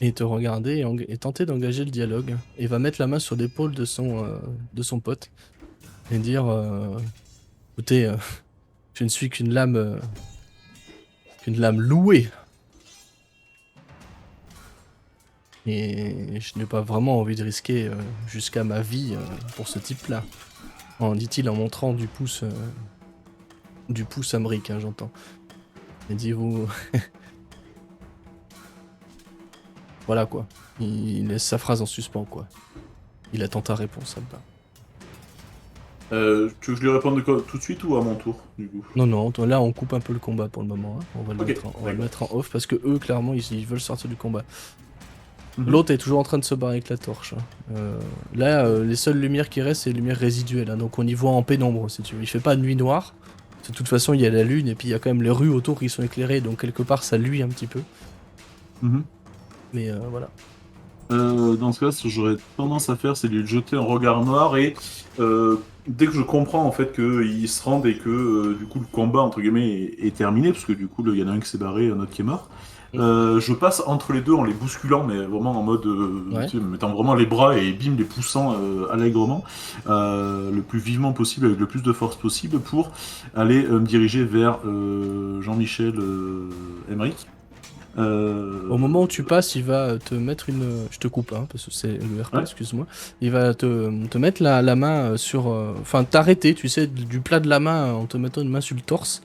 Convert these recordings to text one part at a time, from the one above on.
et te regarder et tenter d'engager le dialogue. Et va mettre la main sur l'épaule de son pote et dire écoutez, je ne suis qu'une lame louée. Et je n'ai pas vraiment envie de risquer jusqu'à ma vie pour ce type-là. Dit-il en montrant du pouce américain, j'entends. Il dit vous. Voilà quoi. Il laisse sa phrase en suspens quoi. Il attend ta réponse, ça me va. Tu veux que je lui réponde tout de suite ou à mon tour, du coup? Non, non, là on coupe un peu le combat pour le moment. Hein. Ok, On va le d'accord. mettre en off parce que eux, clairement, ils veulent sortir du combat. Mhm. L'autre est toujours en train de se barrer avec la torche. Hein. Là, les seules lumières qui restent, c'est les lumières résiduelles. Hein. Donc on y voit en pénombre, si tu veux. Il fait pas de nuit noire. De toute façon, il y a la lune et puis il y a quand même les rues autour qui sont éclairées. Donc quelque part, ça luit un petit peu. Mhm. Mais voilà. Dans ce cas, ce que j'aurais tendance à faire, c'est lui jeter un regard noir et dès que je comprends en fait qu'ils se rendent et que du coup le combat entre guillemets est terminé, parce que du coup il y en a un qui s'est barré, un autre qui est mort, Mm. je passe entre les deux en les bousculant, mais vraiment en mode, Ouais. tu sais, me mettant vraiment les bras et bim les poussant allègrement, le plus vivement possible, avec le plus de force possible, pour aller me diriger vers Jean-Michel Emmerich. Au moment où tu passes, il va te mettre une. Je te coupe, hein, parce que c'est le RP, Ouais. excuse-moi. Il va te mettre la main sur. Enfin, t'arrêter, tu sais, du plat de la main en te mettant une main sur le torse.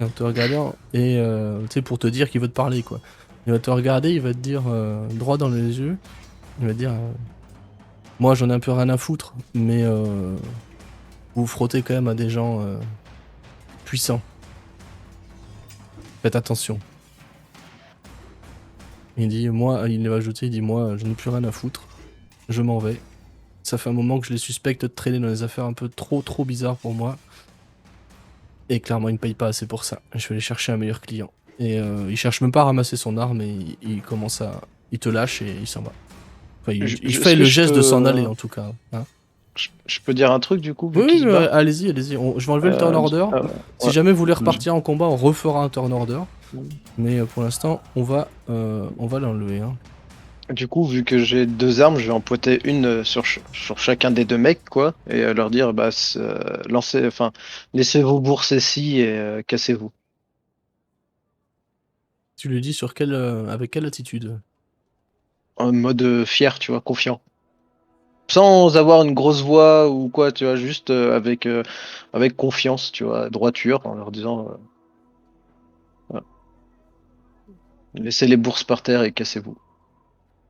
Et en te regardant. Et tu sais, pour te dire qu'il veut te parler, quoi. Il va te regarder, il va te dire droit dans les yeux. Il va te dire moi, j'en ai un peu rien à foutre, mais vous vous frottez quand même à des gens puissants. Faites attention. Il va ajouter, il dit moi, je n'ai plus rien à foutre. Je m'en vais. Ça fait un moment que je les suspecte de traîner dans des affaires un peu trop bizarres pour moi. Et clairement, ils ne payent pas assez pour ça. Je vais aller chercher un meilleur client. Et il cherche même pas à ramasser son arme et il commence à. Il te lâche et il s'en va. Enfin, il fait Est-ce que le geste de s'en aller en tout cas. Hein. je peux dire un truc du coup, Oui, vu qu'il se barre? allez-y, allez-y. Je vais enlever le turn order. Si Ouais. jamais vous voulez Mhm. repartir en combat, on refera un turn order. Mais pour l'instant, on va l'enlever. Hein. Du coup, vu que j'ai deux armes, je vais en pointer une sur chacun des deux mecs, quoi, et leur dire, bah, lancez, enfin, laissez vos bourses ici et cassez-vous. Tu lui dis avec quelle attitude? En mode fier, tu vois, confiant. Sans avoir une grosse voix ou quoi, tu vois, juste avec confiance, tu vois, droiture, en leur disant, voilà, laissez les bourses par terre et cassez-vous.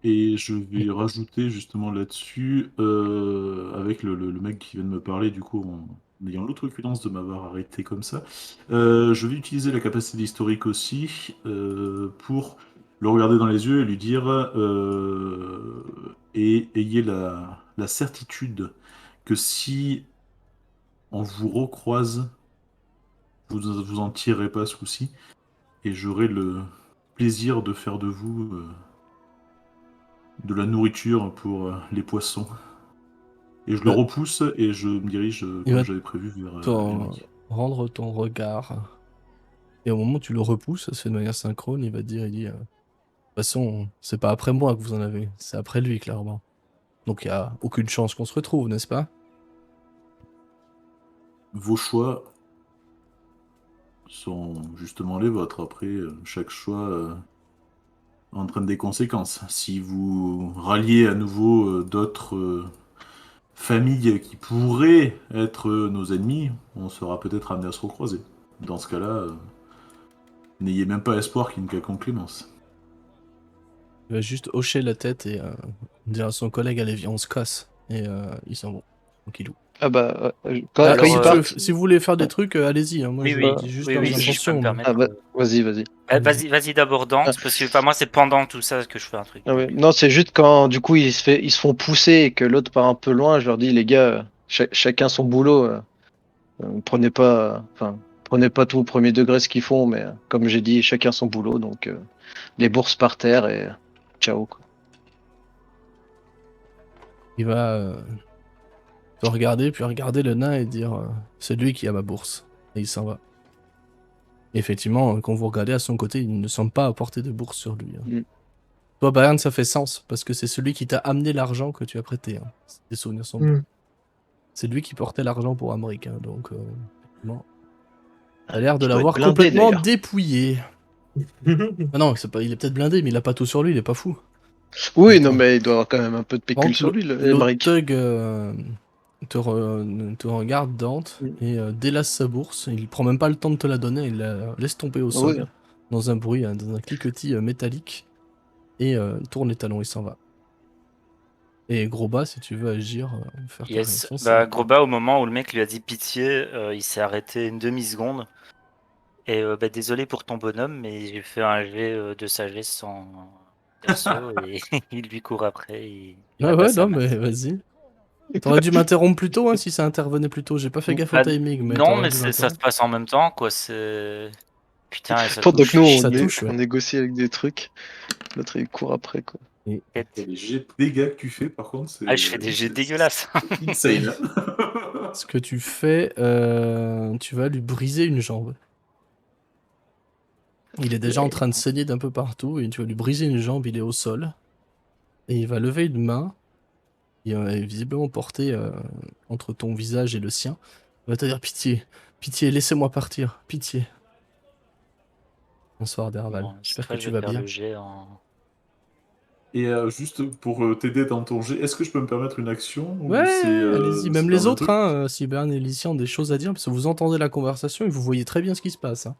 Et je vais rajouter justement là-dessus, avec le mec qui vient de me parler, du coup, en ayant l'outrecuidance de m'avoir arrêté comme ça, je vais utiliser la capacité d'historique aussi pour le regarder dans les yeux et lui dire et ayez la certitude que si on vous recroise, vous en tirerez pas ce coup-ci et j'aurai le plaisir de faire de vous de la nourriture pour les poissons. Et je le Euh, repousse et je me dirige, Il comme va j'avais prévu, vers t'en Emmerich. rendre ton regard. Et au moment où tu le repousses, ça se fait de manière synchrone, il va te dire, il dit, de toute façon, c'est pas après moi que vous en avez, c'est après lui, clairement. Donc il y a aucune chance qu'on se retrouve, n'est-ce pas? Vos choix sont justement les vôtres. Après, chaque choix entraîne des conséquences. Si vous ralliez à nouveau d'autres familles qui pourraient être nos ennemis, on sera peut-être amené à se recroiser. Dans ce cas-là, n'ayez même pas espoir qu'il y ait une quelconque clémence. Il va juste hocher la tête et dire à son collègue, allez, viens, on se casse. Et ils s'en vont, tranquillou. Ah bah, quand Ah, Alors, ils partent, si vous voulez faire des ouais, trucs, allez-y, hein, moi oui, je oui, dis juste oui, leurs oui, si je peux me intentions. Mais... ah permettre. bah, vas-y, vas-y. Allez-y. Vas-y d'abord Ah, Dante, parce que enfin, moi, c'est pendant tout ça que je fais un truc. ah ouais. Donc, Non, c'est juste quand du coup ils se font pousser et que l'autre part un peu loin, je leur dis les gars, chacun son boulot. Prenez pas tout au premier degré ce qu'ils font, mais comme j'ai dit, chacun son boulot, donc les bourses par terre et ciao, quoi. Il va te regarder, puis regarder le nain et dire c'est lui qui a ma bourse. Et il s'en va. Et effectivement, quand vous regardez à son côté, il ne semble pas apporter de bourse sur lui. Hein. Mm. Toi, Bayern, ça fait sens, parce que c'est celui qui t'a amené l'argent que tu as prêté. Hein. Si tes souvenirs sont bons. C'est lui qui portait l'argent pour Amérique, hein, donc effectivement, t'as l'air de Il doit l'avoir être blindé, complètement d'ailleurs. dépouillé. Ah non, il est peut-être blindé, mais il a pas tout sur lui, il est pas fou. Oui, Attends. non, mais il doit avoir quand même un peu de pécule sur lui, L'autre Emmerich. thug te regarde, Dante, et délace sa bourse. Il prend même pas le temps de te la donner, il la laisse tomber au sol, Oui. dans un bruit, dans un cliquetis métallique, et il tourne les talons, il s'en va. Et gros bas, si tu veux agir, faire ta Yes. réaction, Bah, c'est... Groba, au moment où le mec lui a dit pitié, il s'est arrêté une demi-seconde. Et bah, désolé pour ton bonhomme, mais j'ai fait un jet de sagesse en perso et il lui court après et il Ah ouais, abat sa non, main. mais vas-y. T'aurais dû m'interrompre plus tôt, hein, si ça intervenait plus tôt. J'ai pas fait gaffe au Bah, timing, mais non, t'aurais mais dû ça se m'interrompre. passe en même temps, quoi. C'est putain, et ça Pendant que nous, touche. Ça touche, ouais. on négocie avec des trucs, l'autre il court après, quoi. Et Et les jets de dégâts que tu fais, par contre, c'est Ah, je fais des jets dégueulasses. insane. Hein. ce que tu fais, tu vas lui briser une jambe. Il est déjà en train de saigner d'un peu partout, et tu vas lui briser une jambe, il est au sol. Et il va lever une main, qui est visiblement portée entre ton visage et le sien. Il va te dire pitié, pitié, laissez-moi partir, pitié. Bonsoir Derval, Bon, cette j'espère que fois, je tu vais vas faire bien. le jet en. Et juste pour t'aider dans ton jet, est-ce que je peux me permettre une action ou Ouais, allez-y, c'est même pas les un autres, truc? hein, si Bern et Lycia ont des choses à dire, parce que vous entendez la conversation et vous voyez très bien ce qui se passe. Hein.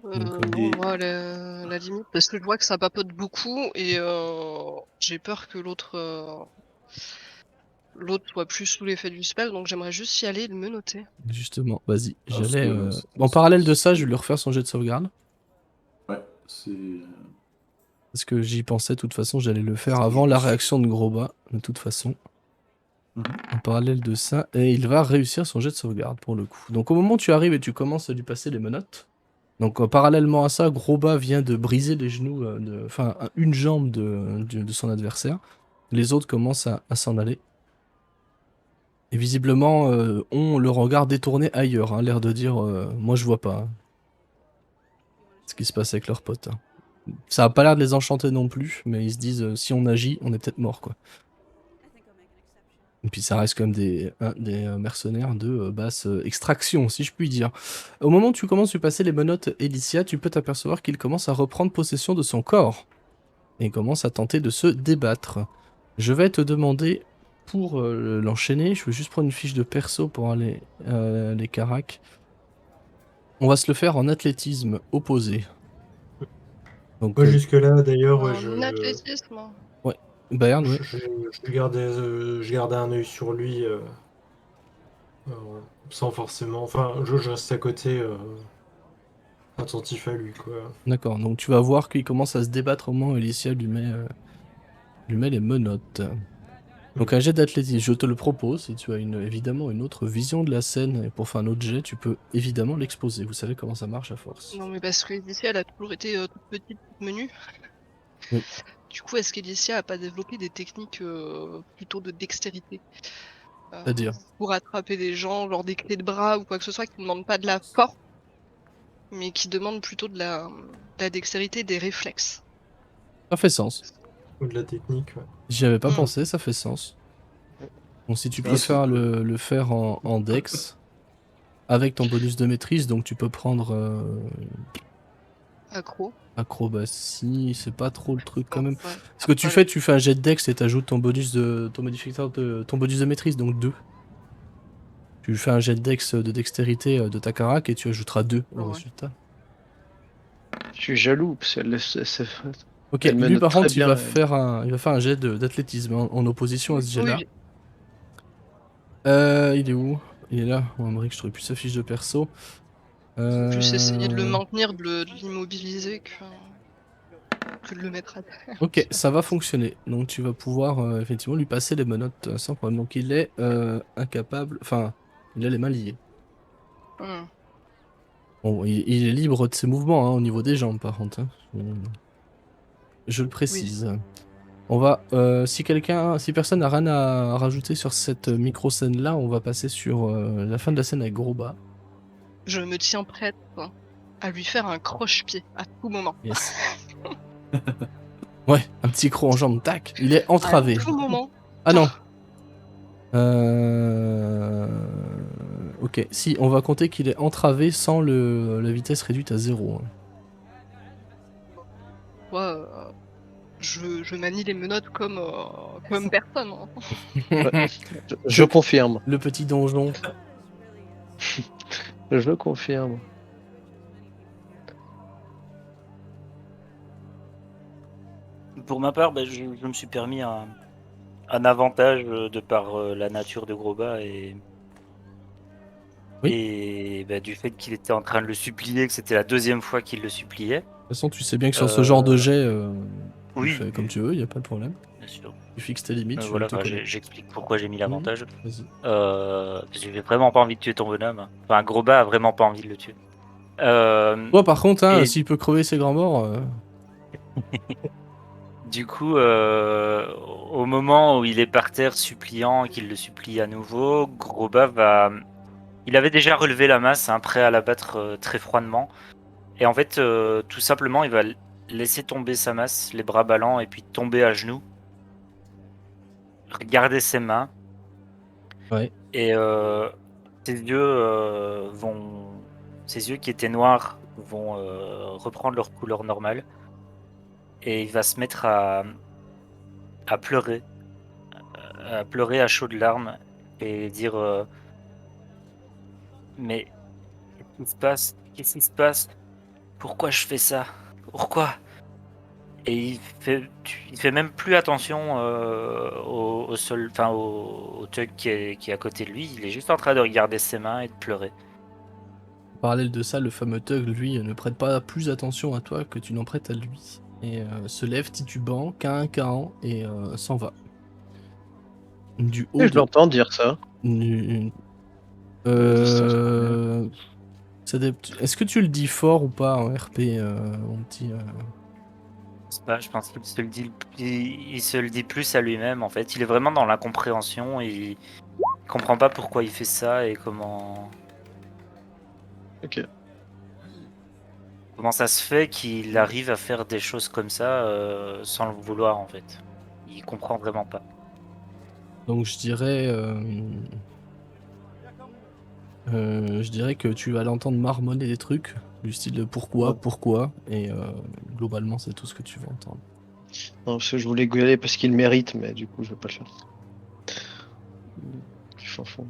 Donc, Non, moi, la limite, parce que je vois que ça papote beaucoup et j'ai peur que l'autre soit plus sous l'effet du spell, donc j'aimerais juste y aller et le menotter. justement, vas-y, Parce j'allais... que En parallèle de ça, je vais lui refaire son jet de sauvegarde, ouais, c'est parce que j'y pensais, de toute façon, j'allais le faire avant la réaction de Groba, de toute façon. Mhm. En parallèle de ça, et il va réussir son jet de sauvegarde, pour le coup. Donc au moment où tu arrives et tu commences à lui passer les menottes, donc parallèlement à ça, Groba vient de briser les genoux, enfin une jambe de son adversaire. Les autres commencent à s'en aller. Et visiblement, ont le regard détourné ailleurs, hein, l'air de dire moi je vois pas hein, ce qui se passe avec leurs potes. Hein. Ça a pas l'air de les enchanter non plus, mais ils se disent si on agit, on est peut-être mort quoi. Et puis ça reste comme des mercenaires de basse extraction, si je puis dire. Au moment où tu commences à lui passer les menottes, Elicia, tu peux t'apercevoir qu'il commence à reprendre possession de son corps. Et commence à tenter de se débattre. Je vais te demander, pour l'enchaîner, je veux juste prendre une fiche de perso pour aller les caracs. On va se le faire en athlétisme opposé. Donc, Moi, jusque-là, d'ailleurs, ouais, En athlétisme. Bayern, ouais. je gardais un œil sur lui, euh, sans forcément. Enfin, je reste à côté, attentif à lui, quoi. D'accord, donc tu vas voir qu'il commence à se débattre au moment où Alicia lui met les menottes. Donc un jet d'athlétisme, je te le propose, si tu as évidemment une autre vision de la scène, et pour faire un autre jet, tu peux évidemment l'exposer. Vous savez comment ça marche à force. Non, mais parce que Elicia, elle a toujours été toute petite, toute menue. Oui. Du coup, est-ce qu'Elicia a pas développé des techniques plutôt de dextérité C'est-à-dire pour attraper des gens, genre des clés de bras ou quoi que ce soit, qui ne demandent pas de la force, mais qui demandent plutôt de la dextérité, des réflexes. Ça fait sens. Ou de la technique, ouais. J'y avais pas Mm. pensé, ça fait sens. Donc si tu Ah, préfères c'est cool. le faire en dex, avec ton bonus de maîtrise, donc tu peux prendre Accro. acrobatie, c'est pas trop le truc quand Bon, même. ouais. Ce que tu fais un jet de dex et t'ajoutes ton bonus ton modificateur ton bonus de maîtrise, donc 2. Tu fais un jet de dex de dextérité de ta carac et tu ajouteras 2 au Ouais. résultat. Je suis jaloux, parce qu'elle Ok, elle lui menotte par très contre il bien, va elle. faire un jet d'athlétisme en opposition à ce jet là. Oui, Il est où? Il est là. On aimerait que je trouve plus sa fiche de perso. plus essayer de le maintenir, de l'immobiliser que de le mettre à terre. Ok, ça va fonctionner. Donc tu vas pouvoir effectivement lui passer les menottes sans problème. Donc il est incapable. Enfin, il a les mains liées. Hmm. Bon, il est libre de ses mouvements hein, au niveau des jambes par contre. Hein. Je le précise. On va. Si personne n'a rien à rajouter sur cette micro-scène là, on va passer sur la fin de la scène avec Groba. Je me tiens prête à lui faire un croche-pied à tout moment. Yes. Ouais, un petit croc en jambe, tac. Il est entravé. À tout moment. Ah non. Ok, si, on va compter qu'il est entravé sans la vitesse réduite à 0. Moi, je manie les menottes comme personne. Hein. Je confirme. Le petit donjon. Je confirme. Pour ma part, je me suis permis un avantage de par la nature de Groba Oui. et du fait qu'il était en train de le supplier, que c'était la 2e fois qu'il le suppliait. De toute façon, tu sais bien que sur ce genre de jet, tu Oui, fais comme tu veux, y a pas de problème. bien sûr. Tu fixes tes limites, tu Voilà, te connais. j'explique pourquoi j'ai mis l'avantage. Vas-y. Parce que j'ai vraiment pas envie de tuer ton bonhomme. Enfin, Groba a vraiment pas envie de le tuer. Toi, par contre, hein, et- s'il peut crever ses grands morts, Du coup, au moment où il est par terre suppliant et qu'il le supplie à nouveau, Groba va. Il avait déjà relevé la masse, hein, prêt à l'abattre très froidement. Et en fait, tout simplement, il va laisser tomber sa masse, les bras ballants, et puis tomber à genoux. Regarder ses mains. Ouais. Et ses yeux qui étaient noirs vont reprendre leur couleur normale. Et il va se mettre à pleurer. À pleurer à chaudes larmes. Et dire mais qu'est-ce qui se passe? Qu'est-ce qui se passe? Pourquoi je fais ça? Pourquoi? Et il fait même plus attention au sol, enfin au Tug qui est à côté de lui. Il est juste en train de regarder ses mains et de pleurer. En parallèle de ça, le fameux Tug, lui, ne prête pas plus attention à toi que tu n'en prêtes à lui. Et se lève titubant, cain, et s'en va. Du haut Et je de... l'entends dire ça. du- distance. Est-ce que tu le dis fort ou pas en RP, mon petit C'est pas, je pense qu'il il se le dit plus à lui-même en fait. Il est vraiment dans l'incompréhension. Il comprend pas pourquoi il fait ça et comment Ok. ça se fait qu'il arrive à faire des choses comme ça sans le vouloir en fait. Il comprend vraiment pas. Donc je dirais que tu vas l'entendre marmonner des trucs du style de pourquoi, et globalement c'est tout ce que tu vas entendre. Non, parce que je voulais gueuler parce qu'il mérite, mais du coup, je vais pas le faire. Chanson.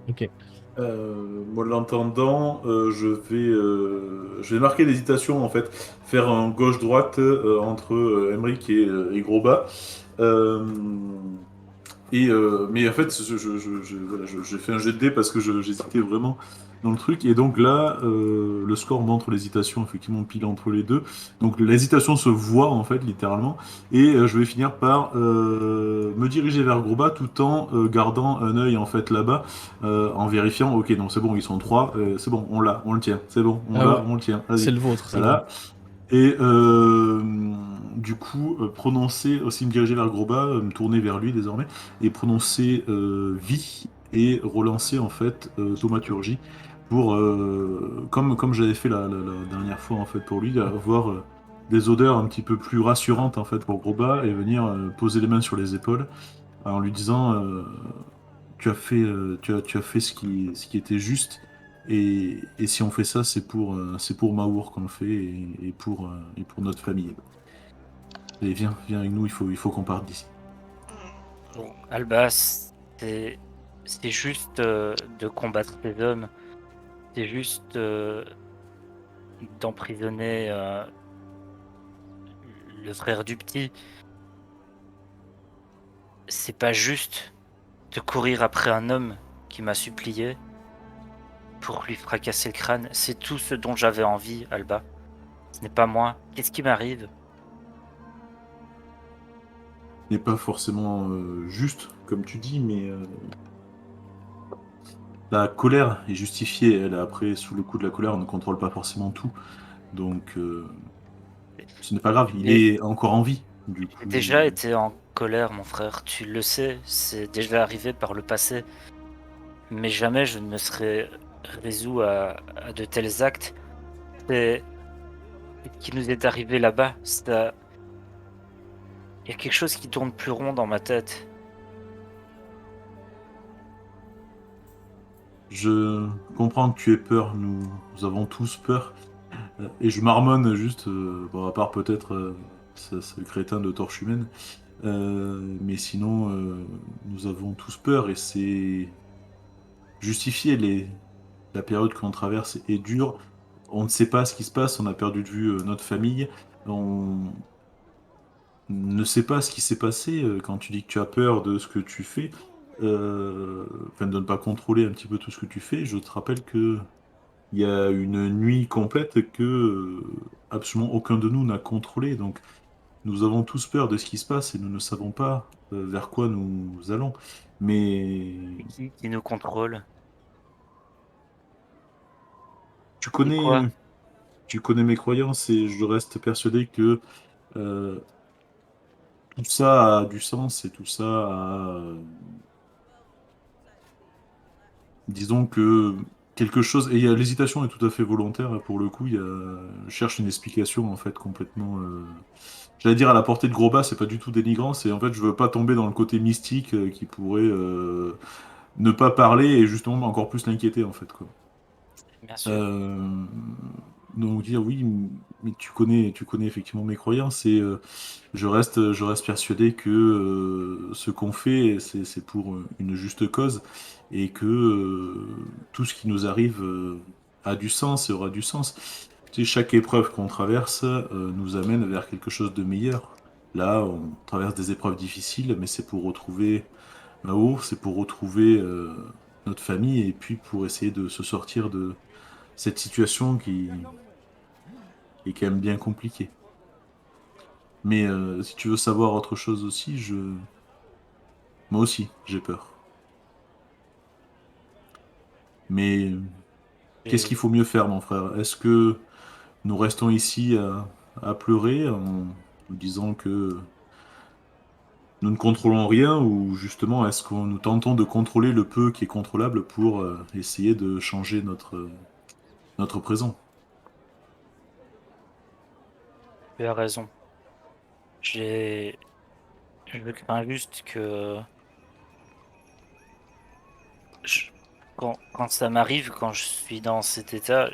Ok. Moi, l'entendant, je vais marquer l'hésitation en fait, faire un gauche-droite entre Emmerich et Groba. Euh, mais en fait, voilà, j'ai fait un jet de dés parce que j'hésitais vraiment dans le truc. Et donc là, le score montre l'hésitation effectivement pile entre les deux. Donc l'hésitation se voit en fait littéralement. Et je vais finir par me diriger vers Groba tout en gardant un œil en fait là-bas, en vérifiant. Ok, non, c'est bon, ils sont trois. C'est bon, on le tient. C'est bon, Ah ouais. on le tient. C'est Vas-y. le vôtre, c'est Voilà. Et du coup, prononcer, aussi me diriger vers Groba, me tourner vers lui désormais, et prononcer vie et relancer en fait thaumaturgie pour, comme j'avais fait la dernière fois en fait pour lui, avoir des odeurs un petit peu plus rassurantes en fait pour Groba et venir poser les mains sur les épaules en lui disant tu as fait ce qui était juste. Et si on fait ça, c'est pour Maour qu'on le fait et pour notre famille. Allez, viens avec nous, il faut qu'on parte d'ici. Bon, Alba, c'est juste de combattre ces hommes. C'est juste d'emprisonner le frère du petit. C'est pas juste de courir après un homme qui m'a supplié pour lui fracasser le crâne. C'est tout ce dont j'avais envie, Alba. Ce n'est pas moi. Qu'est-ce qui m'arrive? N'est pas forcément juste, comme tu dis, mais la colère est justifiée. Elle, après, sous le coup de la colère, on ne contrôle pas forcément tout. Donc, ce n'est pas grave. Il est encore en vie. Du coup, J'ai déjà été en colère, mon frère. Tu le sais, c'est déjà arrivé par le passé. Mais jamais je ne me serais résolu à de tels actes. C'est Ce qui nous est arrivé là-bas, il y a quelque chose qui tourne plus rond dans ma tête. Je comprends que tu aies peur, nous avons tous peur. Et je marmonne juste, bon, à part peut-être ce crétin de torche humaine. Mais sinon, nous avons tous peur et c'est justifié. La période qu'on traverse est dure. On ne sait pas ce qui se passe, on a perdu de vue notre famille. On ne sait pas ce qui s'est passé quand tu dis que tu as peur de ce que tu fais. Enfin, de ne pas contrôler un petit peu tout ce que tu fais. Je te rappelle que il y a une nuit complète que absolument aucun de nous n'a contrôlé. Donc, nous avons tous peur de ce qui se passe et nous ne savons pas vers quoi nous allons. Mais C'est qui nous contrôle? tu Et quoi? connais, tu connais mes croyances et je reste persuadé que euh, tout ça a du sens et tout ça a, disons que quelque chose. Et l'hésitation est tout à fait volontaire hein, pour le coup. Je cherche une explication en fait complètement. J'allais dire à la portée de gros bas, c'est pas du tout dénigrant. C'est en fait, je veux pas tomber dans le côté mystique qui pourrait ne pas parler et justement encore plus l'inquiéter en fait quoi. Bien sûr. Euh, donc dire oui, mais tu connais effectivement mes croyances et je reste persuadé que ce qu'on fait, c'est pour une juste cause et que tout ce qui nous arrive a du sens et aura du sens. Tu sais, chaque épreuve qu'on traverse nous amène vers quelque chose de meilleur. Là, on traverse des épreuves difficiles, mais c'est pour retrouver Mao, c'est pour retrouver notre famille et puis pour essayer de se sortir de cette situation qui est quand même bien compliquée. Mais si tu veux savoir autre chose aussi, moi aussi, j'ai peur. Mais qu'est-ce qu'il Et faut mieux faire, mon frère? Est-ce que nous restons ici à pleurer en nous disant que nous ne contrôlons rien ou justement est-ce que nous tentons de contrôler le peu qui est contrôlable pour essayer de changer notre présent? tu as raison. J'ai, je crains juste que je- quand ça m'arrive, quand je suis dans cet état,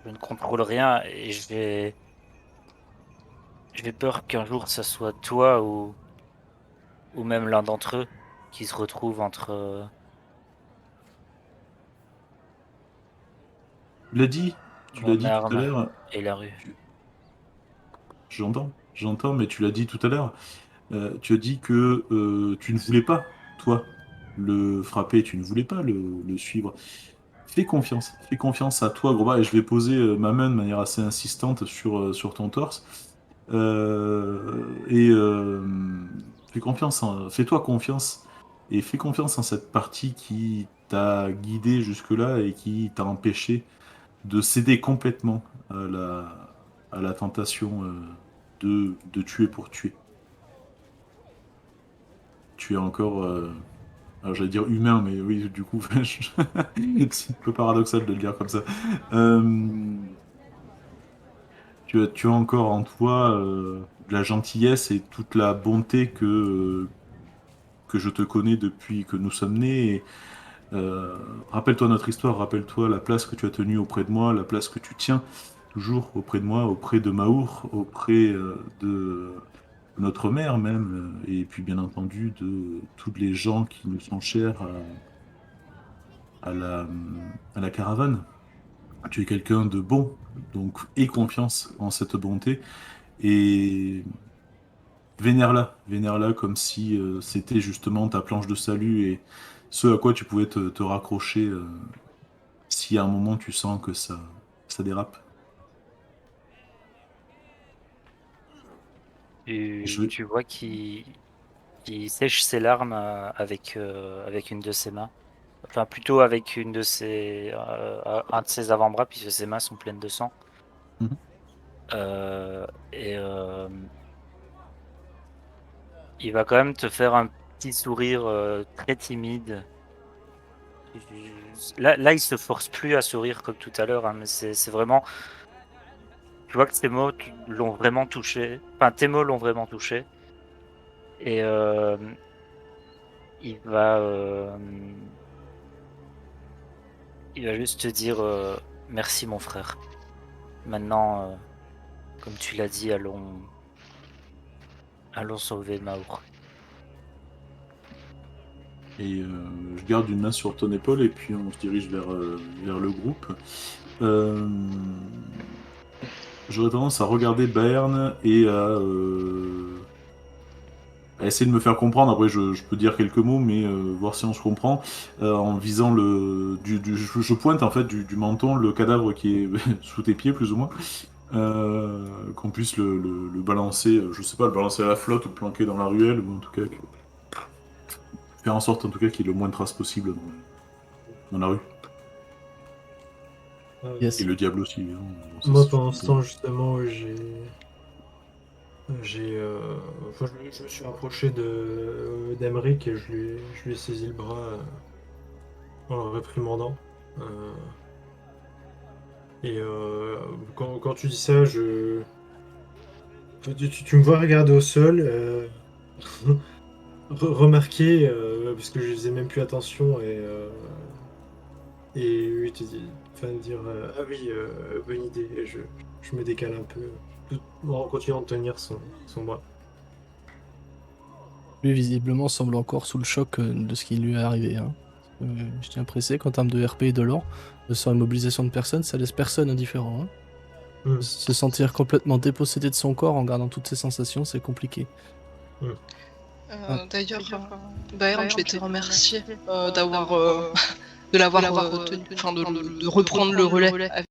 je ne contrôle rien et j'ai peur qu'un jour ça soit toi ou même l'un d'entre eux qui se retrouve entre Tu l'as dit, tu l'as mon dit tout à arme l'heure, et la rue. j'entends, mais tu l'as dit tout à l'heure. Tu as dit que tu ne voulais pas, toi, le frapper, tu ne voulais pas le suivre. Fais confiance à toi, Groba, et je vais poser ma main de manière assez insistante sur ton torse. Et fais-toi confiance, et fais confiance en cette partie qui t'a guidé jusque-là et qui t'a empêché de céder complètement à la tentation de tuer pour tuer. Tu es encore alors j'allais dire humain, mais oui, du coup, c'est un peu paradoxal de le dire comme ça. Euh, tu as encore en toi de la gentillesse et toute la bonté que je te connais depuis que nous sommes nés. Et, rappelle-toi notre histoire, rappelle-toi la place que tu as tenue auprès de moi, la place que tu tiens toujours auprès de moi, auprès de Maour, auprès de notre mère même, et puis bien entendu de tous les gens qui nous sont chers à à la caravane. Tu es quelqu'un de bon, donc aie confiance en cette bonté et vénère-la comme si c'était justement ta planche de salut et ce à quoi tu pouvais te raccrocher si à un moment tu sens que ça dérape. Je vais... Tu vois qui sèche ses larmes avec une de ses mains. Enfin, plutôt avec une de un de ses avant-bras, puisque ses mains sont pleines de sang. Mhm. Et il va quand même te faire un petit sourire très timide. Là, il se force plus à sourire comme tout à l'heure, hein, mais c'est vraiment. tu vois que ces mots l'ont vraiment touché. Enfin, tes mots l'ont vraiment touché. Et il va juste te dire merci mon frère. Maintenant, comme tu l'as dit, allons sauver Maour. Et je garde une main sur ton épaule et puis on se dirige vers le groupe. J'aurais tendance à regarder Bayern et à essayer de me faire comprendre. Après, je peux dire quelques mots, mais voir si on se comprend. En visant je pointe en fait du menton le cadavre qui est sous tes pieds, plus ou moins. Qu'on puisse le balancer, je sais pas, le balancer à la flotte ou le planquer dans la ruelle, ou en tout cas faire en sorte en tout cas qu'il y ait le moins de traces possible dans la rue. Yes. Et le diable aussi, évidemment. Ça, Moi, c'est pendant ce surtout- temps, justement, enfin, je me suis rapproché d'Emeric et je lui ai saisi le bras en le réprimandant. Et quand tu dis ça, tu me vois regarder au sol, remarquer, parce que je faisais même plus attention, et lui te dit, enfin, dire ah oui, bonne idée. Et je me décale un peu, tout en continuant de tenir son bras. Lui, visiblement, semble encore sous le choc de ce qui lui est arrivé. Hein. Je tiens à préciser qu'en termes de RP et de lore, sans immobilisation de personne, ça laisse personne indifférent. Hein. Se sentir complètement dépossédé de son corps en gardant toutes ses sensations, c'est compliqué. D'ailleurs, Bayern, je vais te remercier de l'avoir tenu, enfin de reprendre le relais. Avec...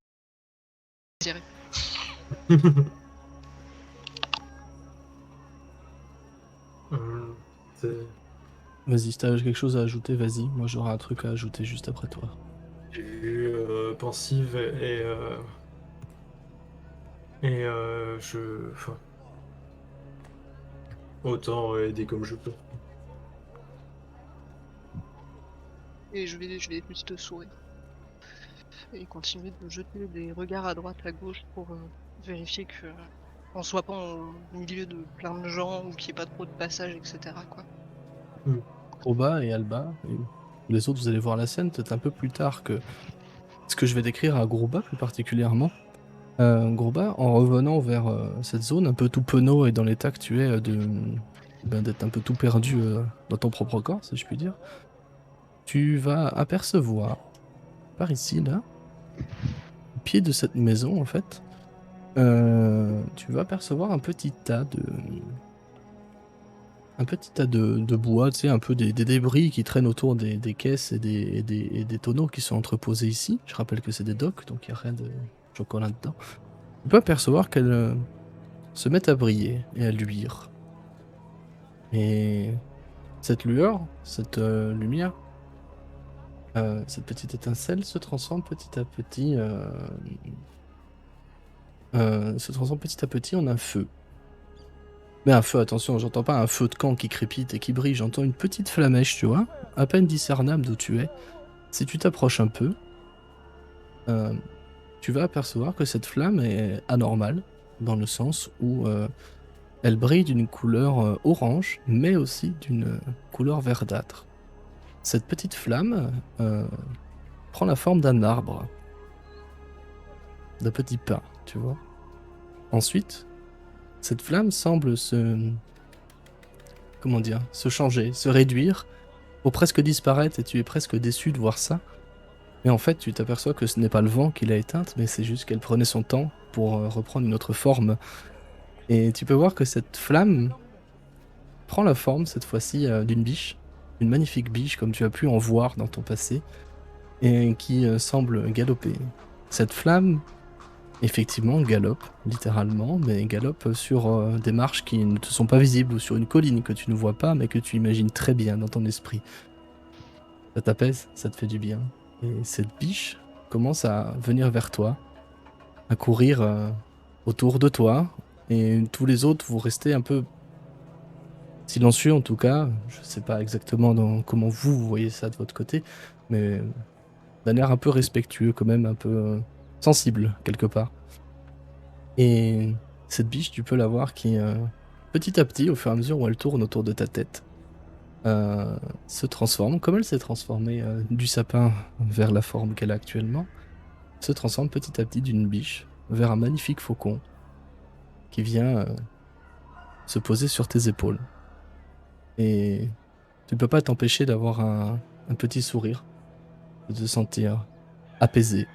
Vas-y, si t'as quelque chose à ajouter, vas-y. Moi, j'aurai un truc à ajouter juste après toi. J'ai vu pensive enfin, autant aider comme je peux. Et je vais juste sourire. Et continuer de jeter des regards à droite, à gauche pour vérifier que on soit pas au milieu de plein de gens ou qu'il n'y ait pas trop de passages, etc. quoi. Groba et Alba, et les autres, vous allez voir la scène peut-être un peu plus tard que ce que je vais décrire à Groba plus particulièrement. Groba, en revenant vers cette zone un peu tout penaud et dans l'état que tu es d'être un peu tout perdu dans ton propre corps, si je puis dire, tu vas apercevoir par ici, là, au pied de cette maison en fait, tu vas apercevoir un petit tas de bois, tu sais, un peu des débris qui traînent autour des caisses et des tonneaux qui sont entreposés ici. Je rappelle que c'est des docks, donc il n'y a rien de chocolat dedans. Tu peux apercevoir qu'elles se mettent à briller et à luire. Et cette lueur, cette lumière, cette petite étincelle se transforme petit à petit en un feu. Mais un feu, attention, j'entends pas un feu de camp qui crépite et qui brille, j'entends une petite flamèche, tu vois, à peine discernable d'où tu es. Si tu t'approches un peu, tu vas apercevoir que cette flamme est anormale, dans le sens où elle brille d'une couleur orange, mais aussi d'une couleur verdâtre. Cette petite flamme prend la forme d'un arbre, d'un petit pin, tu vois. Ensuite, cette flamme semble se changer, se réduire, pour presque disparaître, et tu es presque déçu de voir ça. Mais en fait, tu t'aperçois que ce n'est pas le vent qui l'a éteinte, mais c'est juste qu'elle prenait son temps pour reprendre une autre forme. Et tu peux voir que cette flamme prend la forme, cette fois-ci, d'une biche. Une magnifique biche, comme tu as pu en voir dans ton passé, et qui semble galoper. Cette flamme, effectivement, galope, littéralement, mais galope sur des marches qui ne te sont pas visibles, ou sur une colline que tu ne vois pas, mais que tu imagines très bien dans ton esprit. Ça t'apaise, ça te fait du bien. Et cette biche commence à venir vers toi, à courir autour de toi, et tous les autres, vous restez un peu silencieux en tout cas. Je sais pas exactement comment vous voyez ça de votre côté, mais d'un air un peu respectueux quand même, un peu sensible quelque part. Et cette biche, tu peux la voir qui, petit à petit, au fur et à mesure où elle tourne autour de ta tête, se transforme, comme elle s'est transformée du sapin vers la forme qu'elle a actuellement, se transforme petit à petit d'une biche vers un magnifique faucon qui vient se poser sur tes épaules. Et tu ne peux pas t'empêcher d'avoir un petit sourire, de te sentir apaisé.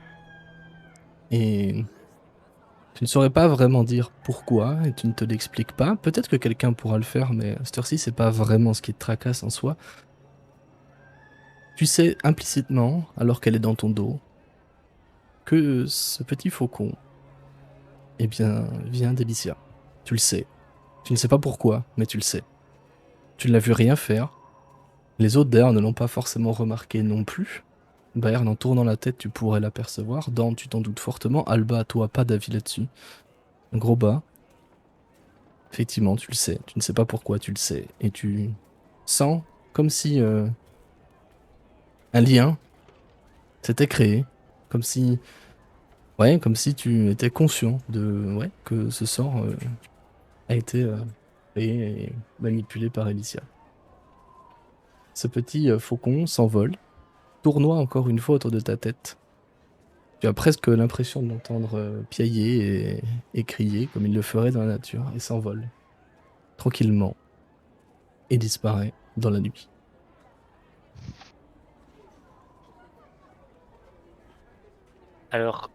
Et tu ne saurais pas vraiment dire pourquoi, et tu ne te l'expliques pas. Peut-être que quelqu'un pourra le faire, mais à cette heure-ci, c'est pas vraiment ce qui te tracasse en soi. Tu sais implicitement, alors qu'elle est dans ton dos, que ce petit faucon, eh bien, vient d'Elysia. Tu le sais. Tu ne sais pas pourquoi, mais tu le sais. Tu ne l'as vu rien faire. Les autres, d'ailleurs, ne l'ont pas forcément remarqué non plus. Bayern, en tournant la tête, tu pourrais l'apercevoir. Dan, tu t'en doutes fortement. Alba, toi, pas d'avis là-dessus. Un gros bas. Effectivement, tu le sais. Tu ne sais pas pourquoi, tu le sais. Et tu sens comme si un lien s'était créé. Comme si... Ouais, comme si tu étais conscient de... Ouais, que ce sort a été créé et manipulé par Alicia. Ce petit faucon s'envole, tournoie encore une fois autour de ta tête. Tu as presque l'impression de l'entendre piailler et crier comme il le ferait dans la nature, et s'envole tranquillement et disparaît dans la nuit. Alors,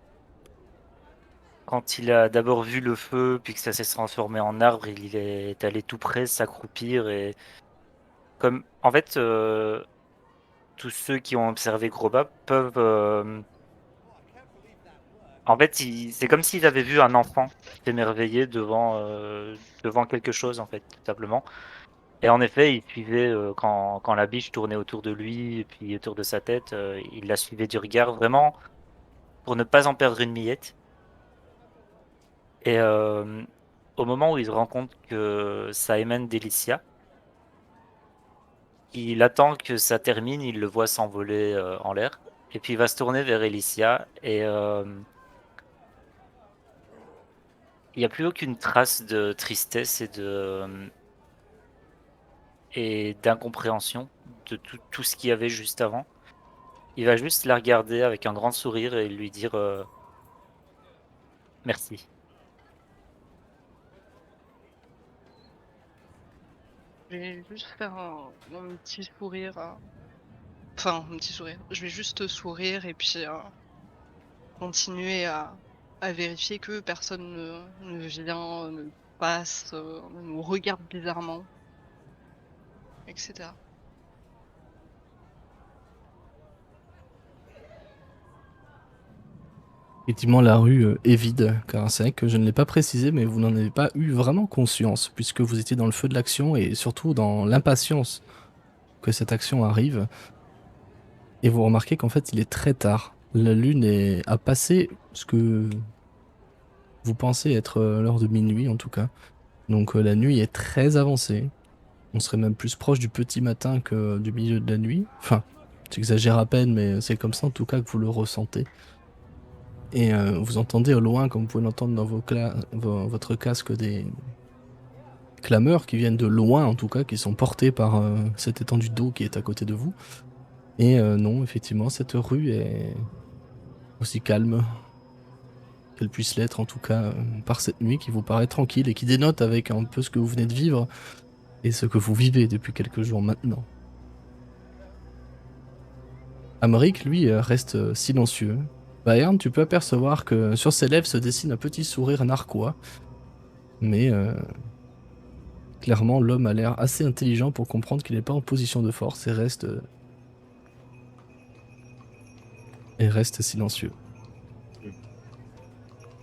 quand il a d'abord vu le feu, puis que ça s'est transformé en arbre, il est allé tout près s'accroupir et comme en fait, tous ceux qui ont observé Groba peuvent, en fait, c'est comme s'ils avaient vu un enfant s'émerveiller devant quelque chose, en fait, tout simplement. Et en effet, il suivait, quand la biche tournait autour de lui et puis autour de sa tête, il la suivait du regard vraiment pour ne pas en perdre une miette. Et au moment où il se rend compte que ça émane d'Elicia, il attend que ça termine, il le voit s'envoler en l'air. Et puis il va se tourner vers Elicia et il n'y a plus aucune trace de tristesse et d'incompréhension de tout ce qu'il y avait juste avant. Il va juste la regarder avec un grand sourire et lui dire merci. Je vais juste faire un petit sourire. Enfin, un petit sourire. Je vais juste sourire et puis continuer à vérifier que personne ne vient, ne passe, ne nous regarde bizarrement, etc. Effectivement, la rue est vide, car c'est vrai que je ne l'ai pas précisé, mais vous n'en avez pas eu vraiment conscience, puisque vous étiez dans le feu de l'action et surtout dans l'impatience que cette action arrive. Et vous remarquez qu'en fait, il est très tard. La lune a passé ce que vous pensez être l'heure de minuit, en tout cas. Donc la nuit est très avancée. On serait même plus proche du petit matin que du milieu de la nuit. Enfin, j'exagère à peine, mais c'est comme ça en tout cas que vous le ressentez. Et vous entendez au loin, comme vous pouvez l'entendre dans votre casque, des clameurs qui viennent de loin en tout cas, qui sont portées par cette étendue d'eau qui est à côté de vous. Et non, effectivement, cette rue est aussi calme qu'elle puisse l'être en tout cas par cette nuit qui vous paraît tranquille et qui dénote avec un peu ce que vous venez de vivre et ce que vous vivez depuis quelques jours maintenant. Amric, lui, reste silencieux. Bayern, tu peux apercevoir que sur ses lèvres se dessine un petit sourire narquois, mais clairement l'homme a l'air assez intelligent pour comprendre qu'il n'est pas en position de force et reste silencieux.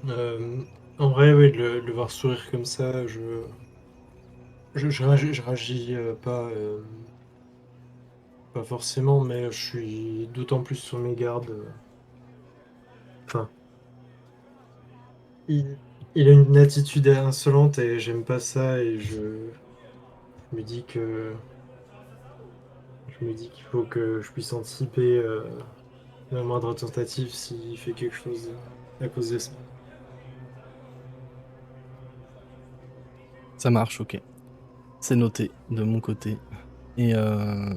En vrai, oui, de le voir sourire comme ça, je réagis pas forcément, mais je suis d'autant plus sur mes gardes. Enfin, il, il a une attitude insolente et j'aime pas ça et me dis que je me dis qu'il faut que je puisse anticiper la moindre tentative s'il fait quelque chose à cause de ça. Ça marche, ok. C'est noté de mon côté. Et je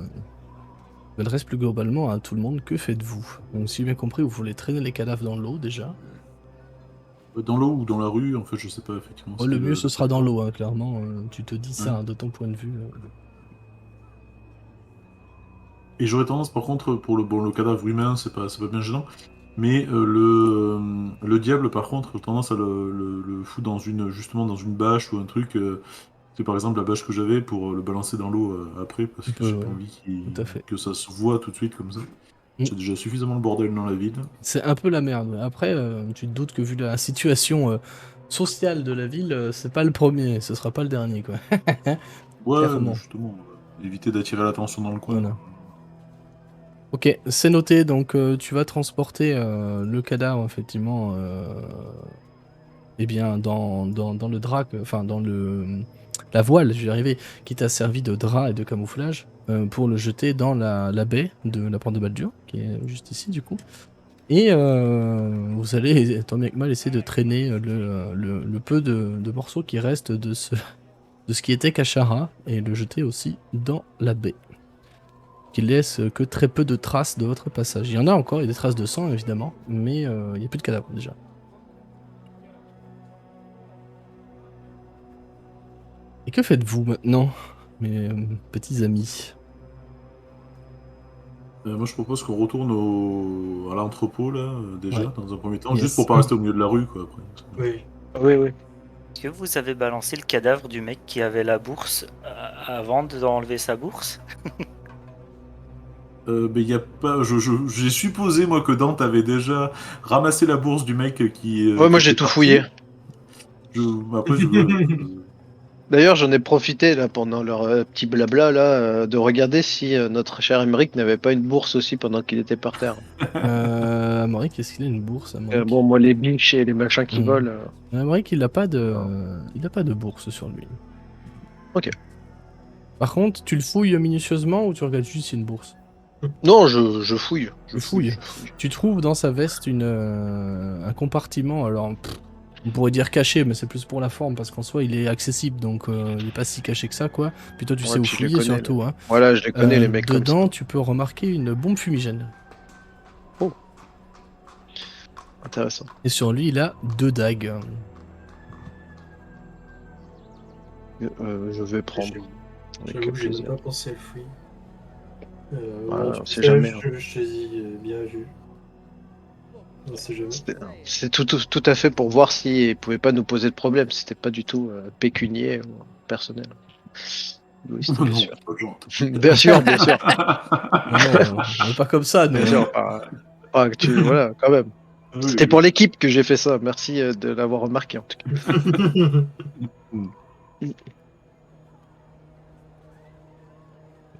m'adresse plus globalement à tout le monde. Que faites-vous? Donc, si j'ai bien compris, vous voulez traîner les cadavres dans l'eau déjà. Dans l'eau ou dans la rue, en fait, je sais pas effectivement. Oh, ce le qu'est mieux, ce sera dans plan. l'eau, hein, clairement. Tu te dis ça Ouais. hein, de ton point de vue. Et j'aurais tendance, par contre, pour le cadavre humain, c'est pas bien gênant. Mais le diable, par contre, j'ai tendance à le foutre justement dans une bâche ou un truc. C'est par exemple la bâche que j'avais pour le balancer dans l'eau après, parce Tu que peux, j'ai pas ouais, envie tout à fait. que ça se voit tout de suite comme ça. Mm. J'ai déjà suffisamment le bordel dans la ville. C'est un peu la merde. Après, tu te doutes que vu la situation sociale de la ville, c'est pas le premier, ce sera pas le dernier, quoi. Ouais, mais Clairement. justement, éviter d'attirer l'attention dans le coin. Voilà. Ok, c'est noté. Donc, tu vas transporter le cadavre, effectivement, eh bien, dans le drap, enfin, dans la voile, je vais y arriver, qui t'a servi de drap et de camouflage, pour le jeter dans la baie de la porte de Baldur, qui est juste ici, du coup. Et vous allez, tant bien que mal, essayer de traîner le peu de morceaux qui restent de ce qui était Kashara et le jeter aussi dans la baie. Qui laisse que très peu de traces de votre passage. Il y en a encore, il y a des traces de sang évidemment, mais il n'y a plus de cadavres déjà. Et que faites-vous maintenant, mes petits amis? Moi, je propose qu'on retourne à l'entrepôt, là, déjà, Ouais. dans un premier temps, Yes. juste pour pas rester au milieu de la rue, quoi, après. Oui. Oui, oui. Est-ce que vous avez balancé le cadavre du mec qui avait la bourse avant d'enlever sa bourse? Mais y a pas. J'ai supposé, moi, que Dante avait déjà ramassé la bourse du mec qui. Ouais, qui moi j'ai était tout parti. fouillé. Après, D'ailleurs, j'en ai profité là pendant leur petit blabla là de regarder si notre cher Emmerich n'avait pas une bourse aussi pendant qu'il était par terre. Amaury, qu'est-ce qu'il a une bourse, Amaury? Bon, moi les biches et les machins qui Mhm. volent. Amaury, il a pas de bourse sur lui. Ok. Par contre, tu le fouilles minutieusement ou tu regardes juste si c'est une bourse? Non, je fouille. Tu fouilles. Tu trouves dans sa veste un compartiment, alors on pourrait dire caché, mais c'est plus pour la forme, parce qu'en soi il est accessible, donc il est pas si caché que ça, quoi. Puis toi tu Ouais, sais où puis je les fouiller connais, surtout, hein. Voilà, je les connais les mecs comme ça. Dedans, tu peux remarquer une bombe fumigène. Intéressant. Et sur lui, il a 2 dagues. Je vais prendre. Avec J'avoue que j'ai même plaisir. pas pensé à le fouiller. Voilà, En tout on sait cas, jamais, hein. je te dis bien vu. On sait jamais. C'est tout à fait pour voir s'il pouvait pas nous poser de problème. C'était pas du tout pécunier ou personnel. Oui, c'était bien non, sûr. pas Dante. Bien sûr, bien sûr. Non, on est pas comme ça, nous. Bien sûr. Voilà, quand même. Oui, C'était oui. pour l'équipe que j'ai fait ça. Merci de l'avoir remarqué en tout cas.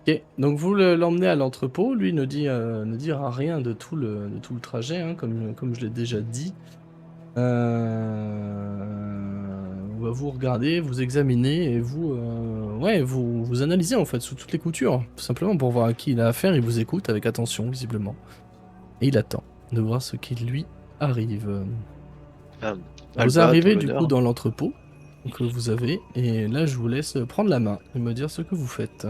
Ok, donc vous l'emmenez à l'entrepôt, lui ne dira rien de tout le trajet, hein, comme je l'ai déjà dit. On va vous regarder, vous examiner et vous analysez en fait sous toutes les coutures, tout simplement pour voir à qui il a affaire. Il vous écoute avec attention visiblement et il attend de voir ce qui lui arrive. Vous Alba, arrivez ton du honneur. coup dans l'entrepôt que vous avez et là je vous laisse prendre la main et me dire ce que vous faites.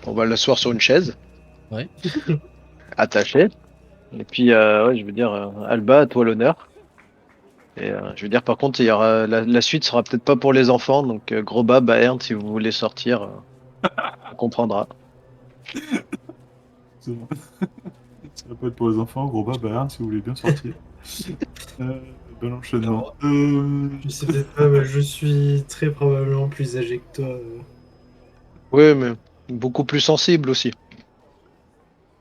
On va l'asseoir sur une chaise. Ouais. Attaché. Et puis, ouais, je veux dire, Alba, à toi l'honneur. Et je veux dire, par contre, il y aura, la suite sera peut-être pas pour les enfants. Donc, gros bas, Ern, si vous voulez sortir, on comprendra. Ça va pas être pour les enfants, gros bas, Bayern, si vous voulez bien sortir. Bon enchaînement. Je sais peut-être pas, mais je suis très probablement plus âgé que toi. Oui, mais beaucoup plus sensible aussi.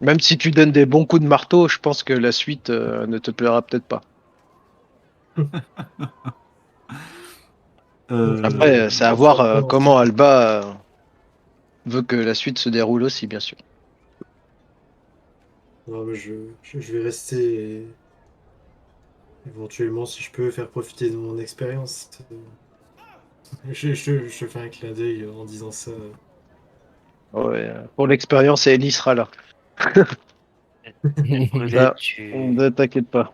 Même si tu donnes des bons coups de marteau, je pense que la suite ne te plaira peut-être pas. Après, c'est à voir comment Alba veut que la suite se déroule aussi, bien sûr. Non, mais je vais rester et éventuellement, si je peux, faire profiter de mon expérience. Je fais un clin d'œil en disant ça. Ouais, pour l'expérience, Ellie sera là. Brûlé, Ça, ne t'inquiète pas.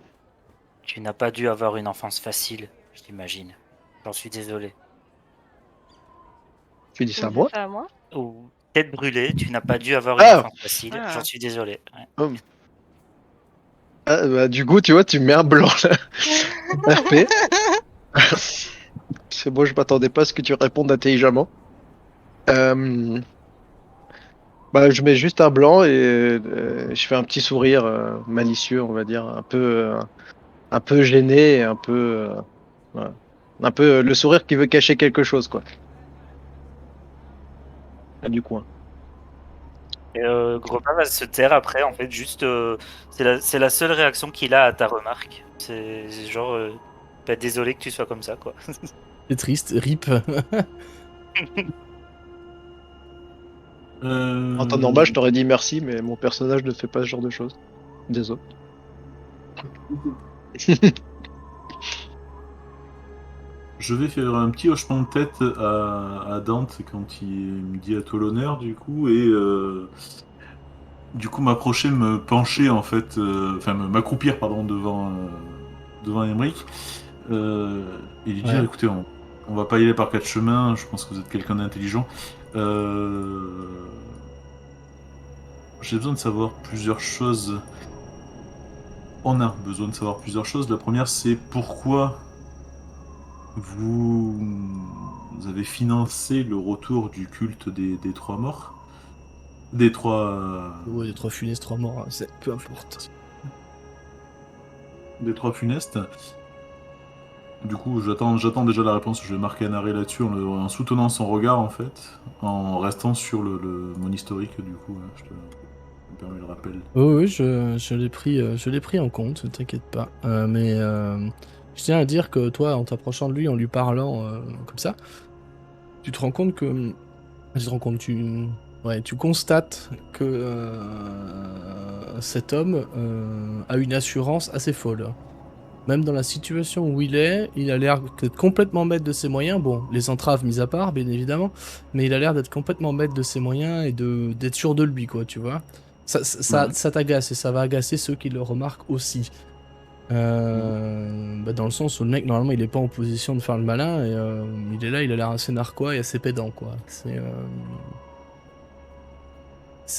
tu n'as pas dû avoir une enfance facile, j'imagine. J'en suis désolé. Tu dis Tu ça me à dis moi? ça à moi? Ou tête brûlée, tu n'as pas dû avoir une Ah! enfance facile. Ah. J'en suis désolé. Ouais. Hum. Ah, bah, du coup, tu vois, tu me mets un blanc là. RP. C'est bon, je m'attendais pas à ce que tu répondes intelligemment. Euh, Bah, je mets juste un blanc et je fais un petit sourire malicieux, on va dire, un peu gêné et un peu, voilà. Un peu le sourire qui veut cacher quelque chose, quoi. Du coin. Et Groma va se taire après, en fait, juste. C'est la seule réaction qu'il a à ta remarque. C'est genre. Bah, désolé que tu sois comme ça, quoi. C'est triste, rip. En temps Euh, normal, je t'aurais dit merci, mais mon personnage ne fait pas ce genre de choses. Désolé. Je vais faire un petit hochement de tête à Dante quand il me dit à toi l'honneur, du coup, et du coup m'approcher, me pencher en fait, enfin m'accroupir pardon devant Emmerich, et lui dire Ouais. écoutez, on va pas y aller par quatre chemins, je pense que vous êtes quelqu'un d'intelligent. Euh, J'ai besoin de savoir plusieurs choses. On a besoin de savoir plusieurs choses. La première, c'est pourquoi vous avez financé le retour du culte des trois morts. Des trois. Ouais, les 3 funestes, 3 morts, hein, peu importe. Des trois funestes. Du coup, j'attends déjà la réponse. Je vais marquer un arrêt là-dessus en soutenant son regard, en fait. En restant sur mon historique, du coup. Hein, je me permets le rappel. Oui, oui, je l'ai pris en compte, ne t'inquiète pas. Mais je tiens à dire que toi, en t'approchant de lui, en lui parlant comme ça, tu te rends compte que... Tu te rends compte, ouais, tu constates que cet homme a une assurance assez folle. Même dans la situation où il a l'air d'être complètement maître de ses moyens. Bon, les entraves mises à part, bien évidemment, mais il a l'air d'être complètement maître de ses moyens et d'être sûr de lui, quoi, tu vois. Ouais. Ça t'agace et ça va agacer ceux qui le remarquent aussi. Bah, dans le sens où le mec, normalement, il est pas en position de faire le malin et il est là, il a l'air assez narquois et assez pédant, quoi.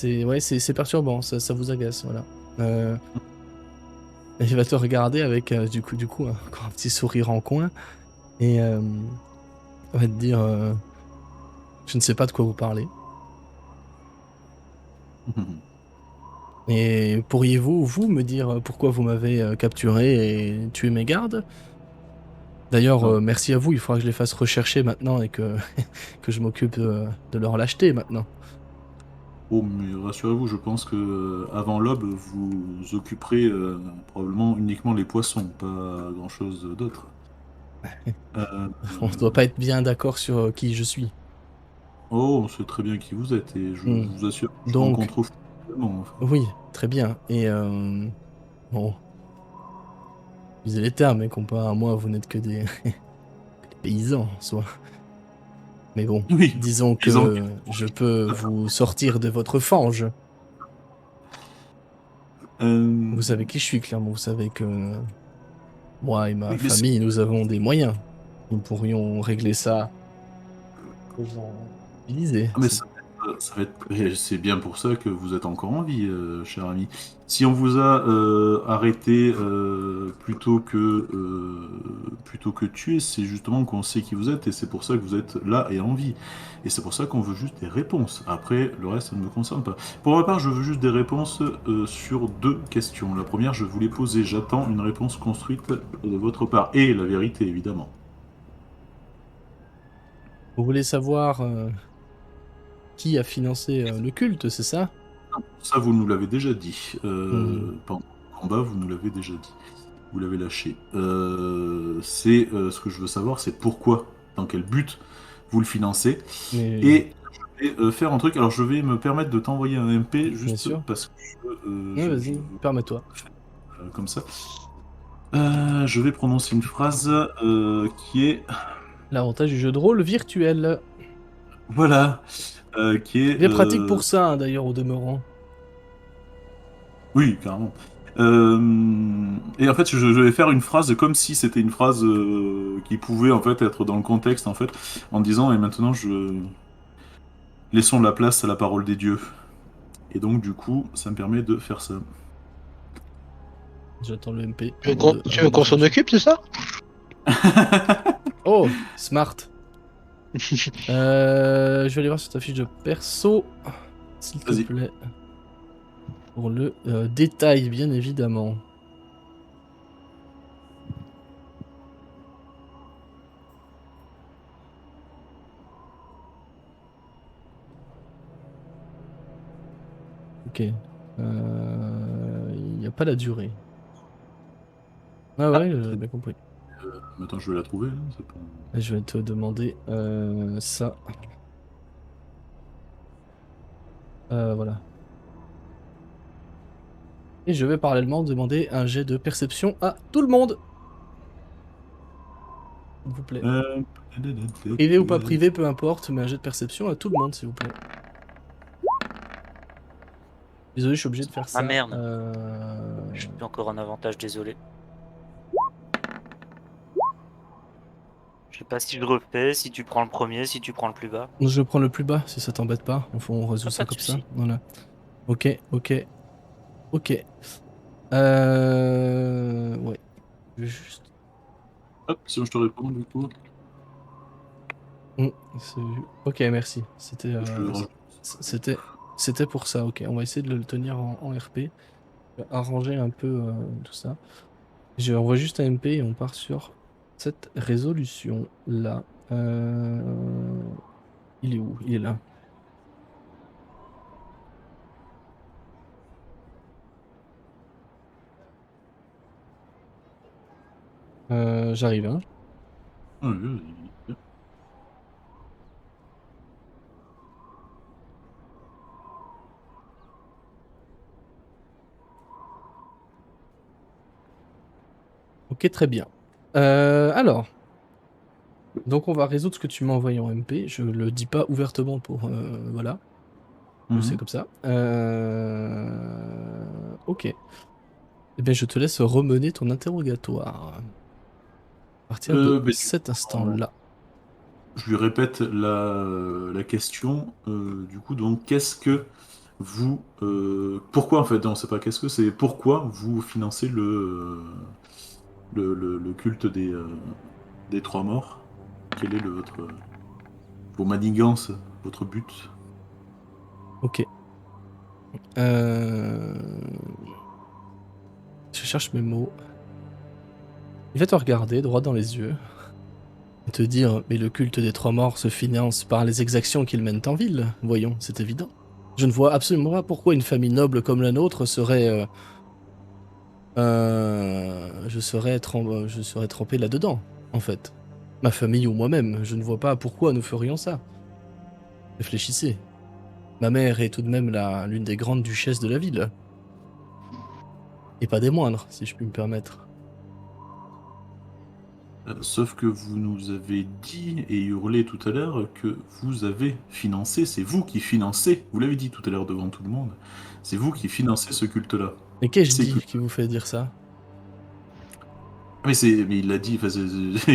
Ouais, c'est perturbant, ça vous agace, voilà. Et il va te regarder avec du coup encore un petit sourire en coin et on va te dire je ne sais pas de quoi vous parlez. Et pourriez-vous, vous, me dire pourquoi vous m'avez capturé et tué mes gardes? D'ailleurs, Non. merci à vous, il faudra que je les fasse rechercher maintenant et que, que je m'occupe de leur lâcheté maintenant. Oh, mais rassurez-vous, je pense que avant l'aube, vous occuperez probablement uniquement les poissons, pas grand-chose d'autre. Euh, On ne doit pas être bien d'accord sur qui je suis. Oh, on sait très bien qui vous êtes et je Hmm. vous assure que je Donc, rencontre fréquemment, enfin. oui, très bien. Et bon, usez les termes, mais comparé à moi, vous n'êtes que des paysans en soi. Mais bon, Oui, disons ils ont... que je peux vous sortir de votre fange. Vous savez qui je suis, clairement. Vous savez que moi et ma oui, mais famille, nous avons des moyens. Nous pourrions régler ça. Faisant utiliser. ah, mais ça va être... et c'est bien pour ça que vous êtes encore en vie, cher ami. Si on vous a arrêté plutôt que tuer, c'est justement qu'on sait qui vous êtes et c'est pour ça que vous êtes là et en vie. Et c'est pour ça qu'on veut juste des réponses. Après, le reste, ça ne me concerne pas. Pour ma part, je veux juste des réponses sur deux questions. La première, je vous l'ai posée. J'attends une réponse construite de votre part. Et la vérité, évidemment. Vous voulez savoir qui a financé le culte, c'est ça? Ça, vous nous l'avez déjà dit. Hmm. Pendant le combat, vous nous l'avez déjà dit. Vous l'avez lâché. C'est ce que je veux savoir, c'est pourquoi, dans quel but vous le financez. Mais Et je vais faire un truc. Alors, je vais me permettre de t'envoyer un MP bien juste sûr. parce que Ouais, vas-y, permets-toi. comme ça. Je vais prononcer une phrase qui est L'avantage du jeu de rôle virtuel. voilà, qui est Bien pratique pour ça, hein, d'ailleurs, au demeurant. oui, carrément. Et en fait, je vais faire une phrase comme si c'était une phrase qui pouvait en fait être dans le contexte en fait, en disant et maintenant laissons la place à la parole des dieux. Et donc du coup, ça me permet de faire ça. J'attends le MP. Tu veux qu'on s'en occupe, c'est ça? Oh, smart. Je vais aller voir sur ta fiche de perso, s'il te Vas-y. plaît. Pour le détail, bien évidemment. Ok. Il n'y a pas la durée. Ah ouais, j'ai bien compris. Maintenant, je vais la trouver. Hein, c'est pas... Je vais te demander ça. Voilà. Et je vais parallèlement demander un jet de perception à tout le monde. S'il vous plaît. Privé ou pas privé, peu importe, mais un jet de perception à tout le monde, s'il vous plaît. Désolé, je suis obligé de faire ça. Ah merde. Je suis encore en avantage, désolé. Je sais pas si je le refais, si tu prends le premier, si tu prends le plus bas. Je prends le plus bas, si ça t'embête pas. On résout Ah, ça pas de comme ça. souci. Voilà. Ok. Ouais. Je vais juste... Hop, sinon je te réponds du coup. c'est- Ok, merci. C'était pour ça. Ok, on va essayer de le tenir en RP. Je vais arranger un peu tout ça. Je envoie juste un MP et on part sur cette résolution là. Il est où? Il est là. J'arrive, hein. Ah, oui, oui. Ok, très bien. Alors, donc on va résoudre ce que tu m'as envoyé en MP. Je le dis pas ouvertement pour voilà. C'est Mhm. comme ça. Ok. Eh bien, je te laisse remener ton interrogatoire. À partir de Bah, cet instant-là. je lui répète la question. Du coup, donc, qu'est-ce que vous. Pourquoi en fait? Non, c'est pas qu'est-ce que, c'est pourquoi vous financez le culte des trois morts? Quel est vos manigances, votre but? Ok. Je cherche mes mots. Il va te regarder droit dans les yeux et te dire: mais le culte des trois morts se finance par les exactions qu'ils mènent en ville. Voyons, c'est évident. Je ne vois absolument pas pourquoi une famille noble comme la nôtre serait. Je serais trempé là-dedans, en fait. Ma famille ou moi-même, je ne vois pas pourquoi nous ferions ça. Réfléchissez. Ma mère est tout de même l'une des grandes duchesses de la ville. Et pas des moindres, si je puis me permettre. Sauf que vous nous avez dit et hurlé tout à l'heure que vous avez financé, c'est vous qui financez, vous l'avez dit tout à l'heure devant tout le monde, c'est vous qui financez ce culte-là. Et qu'ai-je C'est dit que... qui vous fait dire ça? Mais, mais il l'a dit, enfin,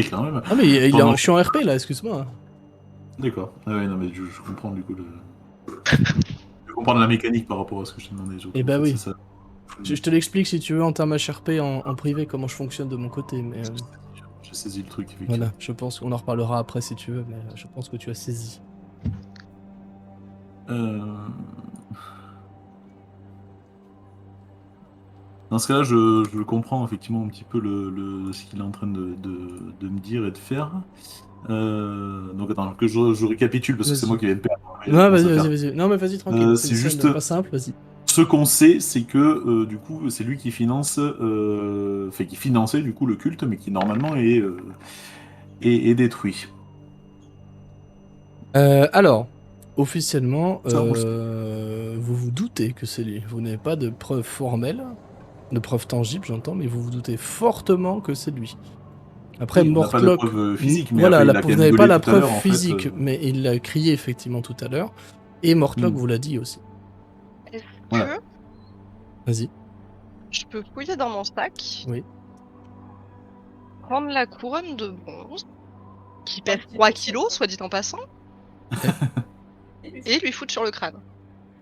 quand même. Ah mais Pendant... je suis en RP là, excuse-moi. D'accord. Ah ouais, non mais je comprends du coup je comprends la mécanique par rapport à ce que je t'ai demandé. Surtout, Eh en bah fait, oui. c'est ça. Je te l'explique si tu veux en termes HRP en privé comment je fonctionne de mon côté, mais J'ai saisi le truc, effectivement. voilà, je pense qu'on en reparlera après si tu veux, mais je pense que tu as saisi. Dans ce cas-là, je comprends effectivement un petit peu ce qu'il est en train de me dire et de faire. Donc attends, que je récapitule parce que c'est Vas-y. moi qui vais me perdre. Non, vas-y. Non, mais vas-y, tranquille. C'est C'est une juste scène pas simple, vas-y. ce qu'on sait, c'est que du coup, c'est lui qui finance, qui finançait du coup le culte, mais qui normalement est détruit. Alors, officiellement, Ça, on le sait. vous vous doutez que c'est lui. Vous n'avez pas de preuves formelles, de preuves tangibles, j'entends, mais vous vous doutez fortement que c'est lui. Après, Oui, on n'a pas de Mortlock, preuve physique, mais voilà, il a quand vous même n'avez pas gueulé la tout à preuve l'heure, en fait. physique, mais il l'a crié effectivement tout à l'heure. Et Mortlock vous l'a dit aussi. Est-ce Voilà. que Vas-y. Je peux fouiller dans mon sac, Oui. prendre la couronne de bronze, qui pèse 3 kilos, soit dit en passant, et lui foutre sur le crâne.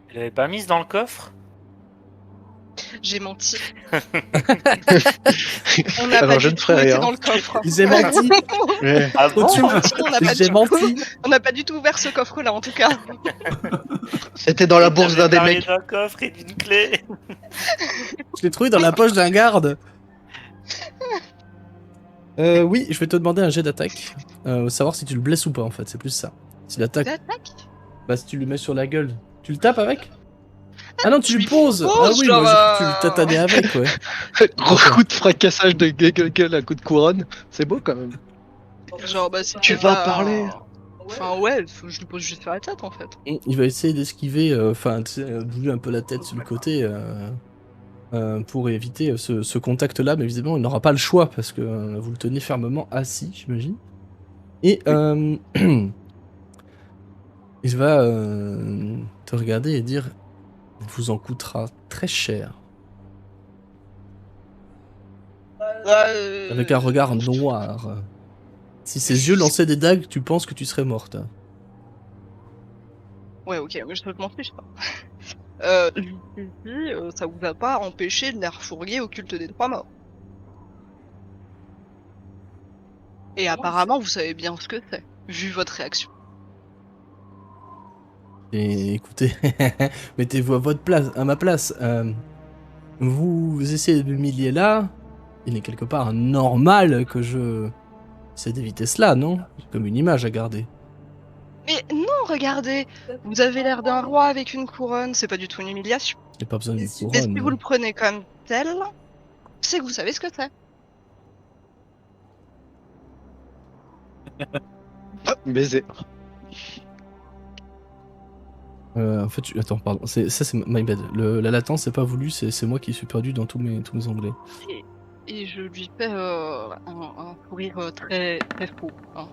Tu l'avais pas mise dans le coffre? J'ai menti. On n'a Alors pas je du ne tout ferai été rien. dans le coffre. J'ai menti. Ouais. Ah Faut bon? tu- On n'a pas J'ai du menti. On n'a pas du tout ouvert ce coffre-là, en tout cas. C'était dans la bourse d'un T'avais des parlé mecs. d'un coffre et d'une clé. Je l'ai trouvé dans la poche d'un garde. Oui, je vais te demander un jet d'attaque. Savoir si tu le blesses ou pas en fait, c'est plus ça. Si l'attaque, D'attaque. bah si tu le mets sur la gueule, tu le tapes avec? Ah non, tu Je le lui poses. pose, Ah oui, moi genre, j'ai cru que tu le tatanais avec, ouais. Gros D'accord. coup de fracassage de gueule à coup de couronne. C'est beau quand même. Genre, bah, si Tu t'es vas pas parler. Enfin, ouais, je lui pose juste sur la tête, en fait. Il va essayer d'esquiver, enfin, tu sais, bouger un peu la tête sur le côté pour éviter ce contact-là, mais visiblement il n'aura pas le choix parce que vous le tenez fermement assis, j'imagine. Et il va te regarder et dire, il vous en coûtera très cher. Avec un regard noir. Si ses yeux lançaient des dagues, tu penses que tu serais morte. Ouais, ok, mais je m'en fiche pas. Je lui dis, ça vous a pas empêché de les refourguer au culte des 3 morts. Et apparemment, vous savez bien ce que c'est, vu votre réaction. Et écoutez, mettez-vous à votre place, à ma place. Vous essayez de m'humilier là. Il est quelque part normal que je essaie d'éviter cela, non? J'ai comme une image à garder. Mais non, regardez, vous avez l'air d'un roi avec une couronne, c'est pas du tout une humiliation. J'ai pas besoin d'une Et si couronne. vous le prenez comme tel, c'est que vous savez ce que c'est. Baiser. En fait, attends, pardon. C'est my bad. La latence, c'est pas voulu, c'est moi qui suis perdu dans tous mes onglets. Et je lui fais un sourire très, très faux. Hein.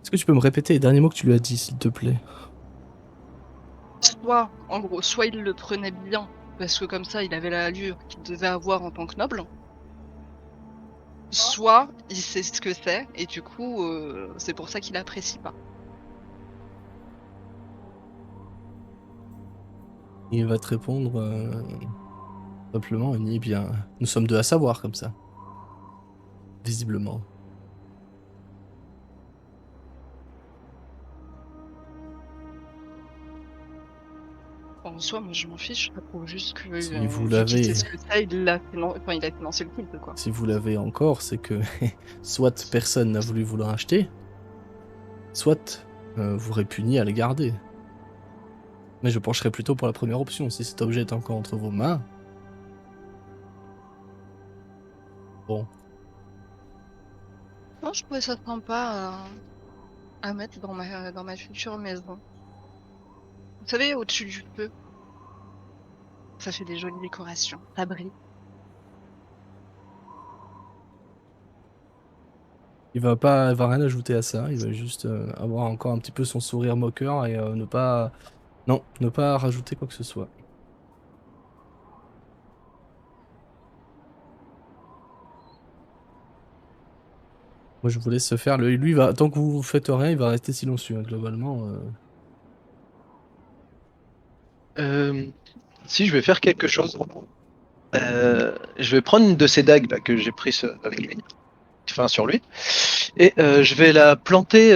Est-ce que tu peux me répéter les derniers mots que tu lui as dit, s'il te plaît? Soit, en gros, soit il le prenait bien, parce que comme ça, il avait l'allure qu'il devait avoir en tant que noble. Soit, il sait ce que c'est, et du coup, c'est pour ça qu'il apprécie pas. Il va te répondre simplement, il dit, eh bien, nous sommes deux à savoir comme ça. Visiblement. En soi, moi, je m'en fiche, je trouve juste que, Si vous vu qu'il l'avez- sait ce que c'est, il a financé le culte, quoi. Si vous l'avez encore, c'est que soit personne n'a voulu vous le racheter, soit vous répugnez à le garder. Mais je pencherai plutôt pour la première option, si cet objet est encore entre vos mains. Bon, Non, je trouvais ça sympa à mettre dans ma future maison. Vous savez, au-dessus du feu, ça fait des jolies décorations, ça brille. il va rien ajouter à ça, il va juste avoir encore un petit peu son sourire moqueur et ne pas rajouter quoi que ce soit. Moi je vous laisse se faire, lui va, tant que vous faites rien, il va rester silencieux, hein, globalement. Si je vais faire quelque chose, je vais prendre une de ces dagues là que j'ai prises avec lui, enfin sur lui, et je vais la planter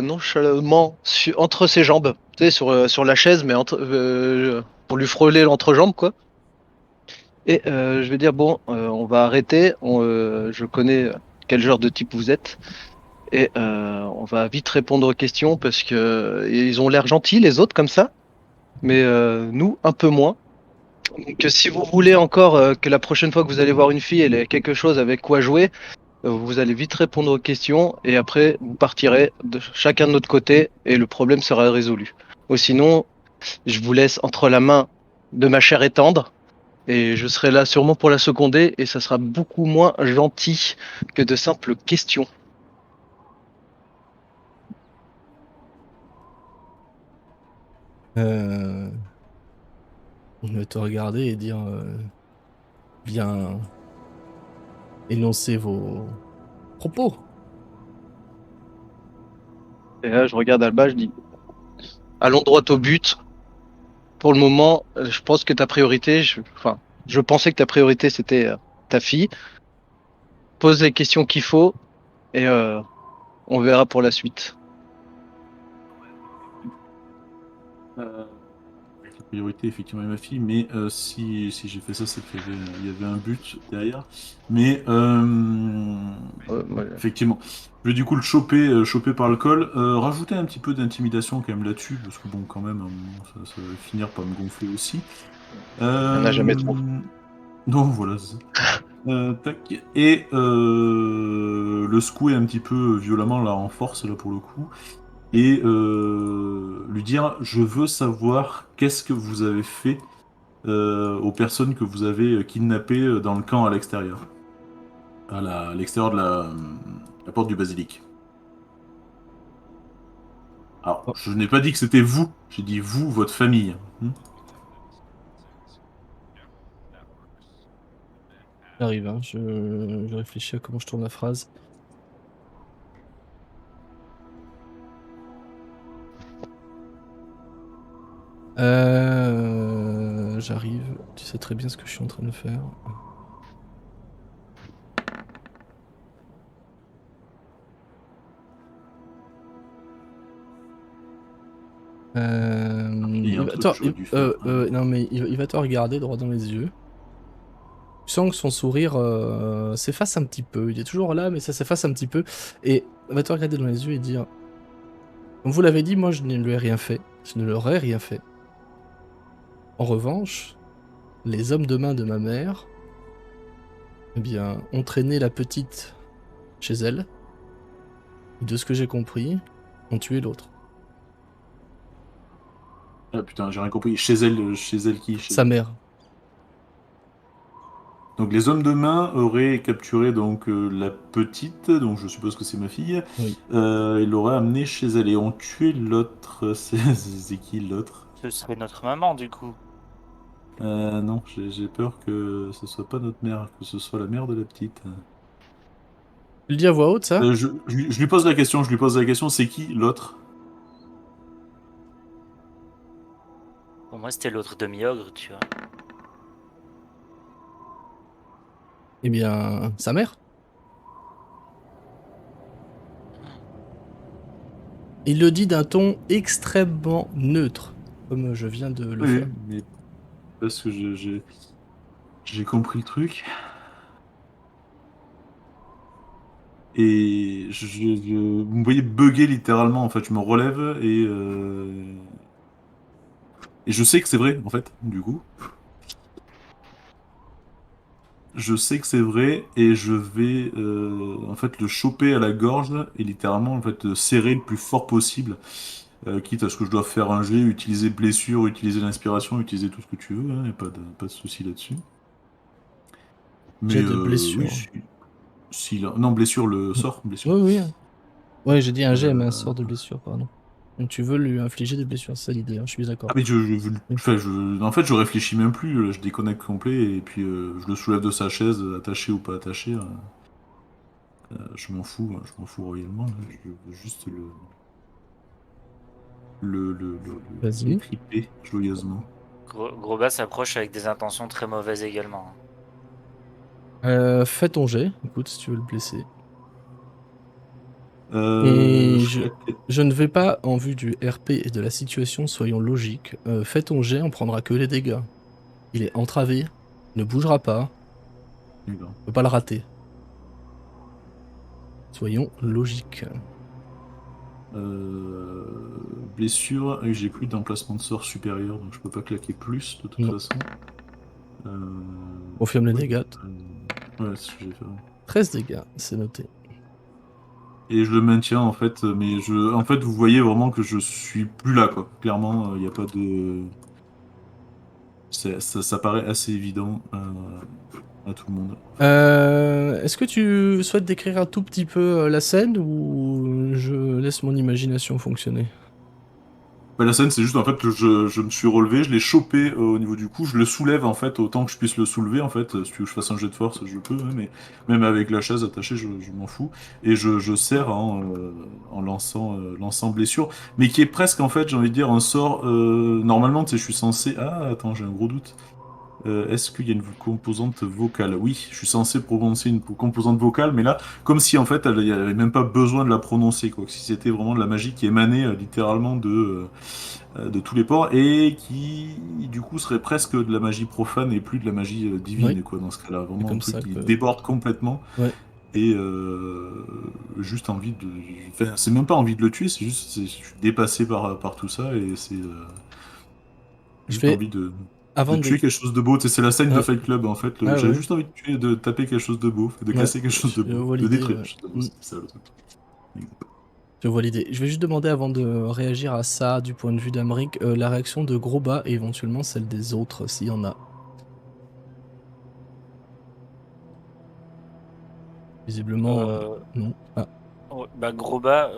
nonchalamment entre ses jambes, tu sais, sur la chaise, mais pour lui frôler l'entrejambe quoi. Et je vais dire bon, on va arrêter. Je connais quel genre de type vous êtes, et on va vite répondre aux questions parce que ils ont l'air gentils les autres comme ça, mais nous un peu moins. Donc si vous voulez encore que la prochaine fois que vous allez voir une fille, elle ait quelque chose avec quoi jouer, vous allez vite répondre aux questions et après vous partirez chacun de notre côté et le problème sera résolu. Ou sinon, je vous laisse entre la main de ma chère et tendre et je serai là sûrement pour la seconder et ça sera beaucoup moins gentil que de simples questions. Il Il va te regarder et dire bien énoncer vos propos. Et là, je regarde Alba, je dis, allons droit au but. Pour le moment, je pense que ta priorité, enfin, je pensais que ta priorité c'était ta fille. Pose les questions qu'il faut et on verra pour la suite. La priorité, effectivement, est ma fille, mais si j'ai fait ça, c'est qu'il y avait un but derrière. Mais Moi, effectivement, je vais du coup le choper par le col. Rajouter un petit peu d'intimidation quand même là-dessus, parce que bon, quand même, à un moment, ça va finir par me gonfler aussi. il y en a jamais trop. Donc voilà, c'est ça. Tac. Et le secouer un petit peu violemment là en force là pour le coup et lui dire je veux savoir qu'est-ce que vous avez fait aux personnes que vous avez kidnappées dans le camp à l'extérieur, à l'extérieur de la porte du basilic. Alors, Oh, je n'ai pas dit que c'était vous, j'ai dit vous, votre famille. j'arrive, hein. Je réfléchis à comment je tourne la phrase. J'arrive. Tu sais très bien ce que je suis en train de faire. Il y a un truc que j'aurais dû faire. Non mais il va te regarder droit dans les yeux. Tu sens que son sourire s'efface un petit peu. Il est toujours là, mais ça s'efface un petit peu. Et il va te regarder dans les yeux et dire comme vous l'avez dit, moi je ne lui ai rien fait. Je ne leur ai rien fait. En revanche, les hommes de main de ma mère, eh bien, ont traîné la petite chez elle. Et de ce que j'ai compris, ont tué l'autre. Ah putain, j'ai rien compris. Chez elle qui? Sa mère. Donc les hommes de main auraient capturé donc la petite, donc je suppose que c'est ma fille, Oui. et l'auraient amenée chez elle et ont tué l'autre. C'est qui l'autre? Ce serait notre maman, du coup. Non, j'ai peur que ce soit pas notre mère, que ce soit la mère de la petite. Tu le dis à voix haute, ça? Je lui pose la question, c'est qui l'autre? Pour moi, c'était l'autre demi-ogre, tu vois. Eh bien, sa mère. Il le dit d'un ton extrêmement neutre, comme je viens de le Oui, faire. mais parce que j'ai compris le truc. Et vous me voyez bugger littéralement, en fait, je me relève et je sais que c'est vrai, en fait, du coup. Je sais que c'est vrai et je vais en fait le choper à la gorge et littéralement en fait le serrer le plus fort possible, quitte à ce que je dois faire un jet, utiliser blessure, utiliser l'inspiration, utiliser tout ce que tu veux, hein, y a pas de souci là-dessus. Mais J'ai de oui, blessure. non blessure le Mm. sort, blessure. Oui, oui. Ouais, j'ai dit un G, mais un Euh, sort de blessure, pardon. Donc tu veux lui infliger des blessures, c'est ça l'idée, hein, je suis Ah d'accord. mais Oui. enfin, en fait je réfléchis même plus, je déconnecte complet et puis je le soulève de sa chaise, attaché ou pas attaché, je m'en fous royalement, là. Je veux juste Vas-y. l'étriper joyeusement. Groba s'approche avec des intentions très mauvaises également. Fais ton jet, écoute, si tu veux le blesser. Euh, Et je serais peut-être- je ne vais pas, en vue du RP et de la situation, soyons logiques. Fais ton jet, on prendra que les dégâts. Il est entravé, il ne bougera pas, D'accord. on peut pas le rater. Soyons logiques. Blessure, et j'ai plus d'emplacement de sort supérieur, donc je peux pas claquer plus de toute Non. façon. Euh, Confirme les ouais, dégâts. ouais, c'est ce que j'ai fait. 13 dégâts, c'est noté. Et je le maintiens en fait, mais en fait, vous voyez vraiment que je suis plus là, quoi. Clairement, il n'y a pas de. Ça paraît assez évident à tout le monde. Est-ce que tu souhaites décrire un tout petit peu la scène ou je laisse mon imagination fonctionner? Bah, la scène, c'est juste en fait que je me suis relevé, je l'ai chopé au niveau du cou, je le soulève en fait autant que je puisse le soulever en fait. Si tu veux que je fasse un jet de force, je peux, hein, mais même avec la chaise attachée, je m'en fous. Et je serre en lançant blessure, mais qui est presque en fait, j'ai envie de dire, un sort. Normalement, tu sais, je suis censé. Ah, attends, j'ai un gros doute. Est-ce qu'il y a une composante vocale? Oui, je suis censé prononcer une composante vocale, mais là, comme si en fait, il n'y avait même pas besoin de la prononcer, quoi. Que si c'était vraiment de la magie qui émanait littéralement de tous les ports et qui, du coup, serait presque de la magie profane et plus de la magie Oui, divine, quoi. Dans ce cas-là, c'est vraiment un comme truc ça qui que. déborde complètement Ouais. et juste envie de. Enfin, c'est même pas envie de le tuer, c'est juste, je suis dépassé par tout ça et c'est Je juste vais. envie de Avant tuer de. quelque chose de beau. Tu sais, c'est la scène de Ouais, Fight Club en fait. ouais, J'avais ouais. juste envie de tuer, de taper quelque chose de beau, de Ouais. casser quelque chose de Je beau, vois de l'idée. détruire Ouais. quelque chose de beau. Mm. C'est ça le truc. Je vois l'idée. Je vais juste demander avant de réagir à ça du point de vue d'Amérique, la réaction de Grosbas et éventuellement celle des autres s'il y en a. Visiblement, Euh, non. Ah, ouais, bah, Groba,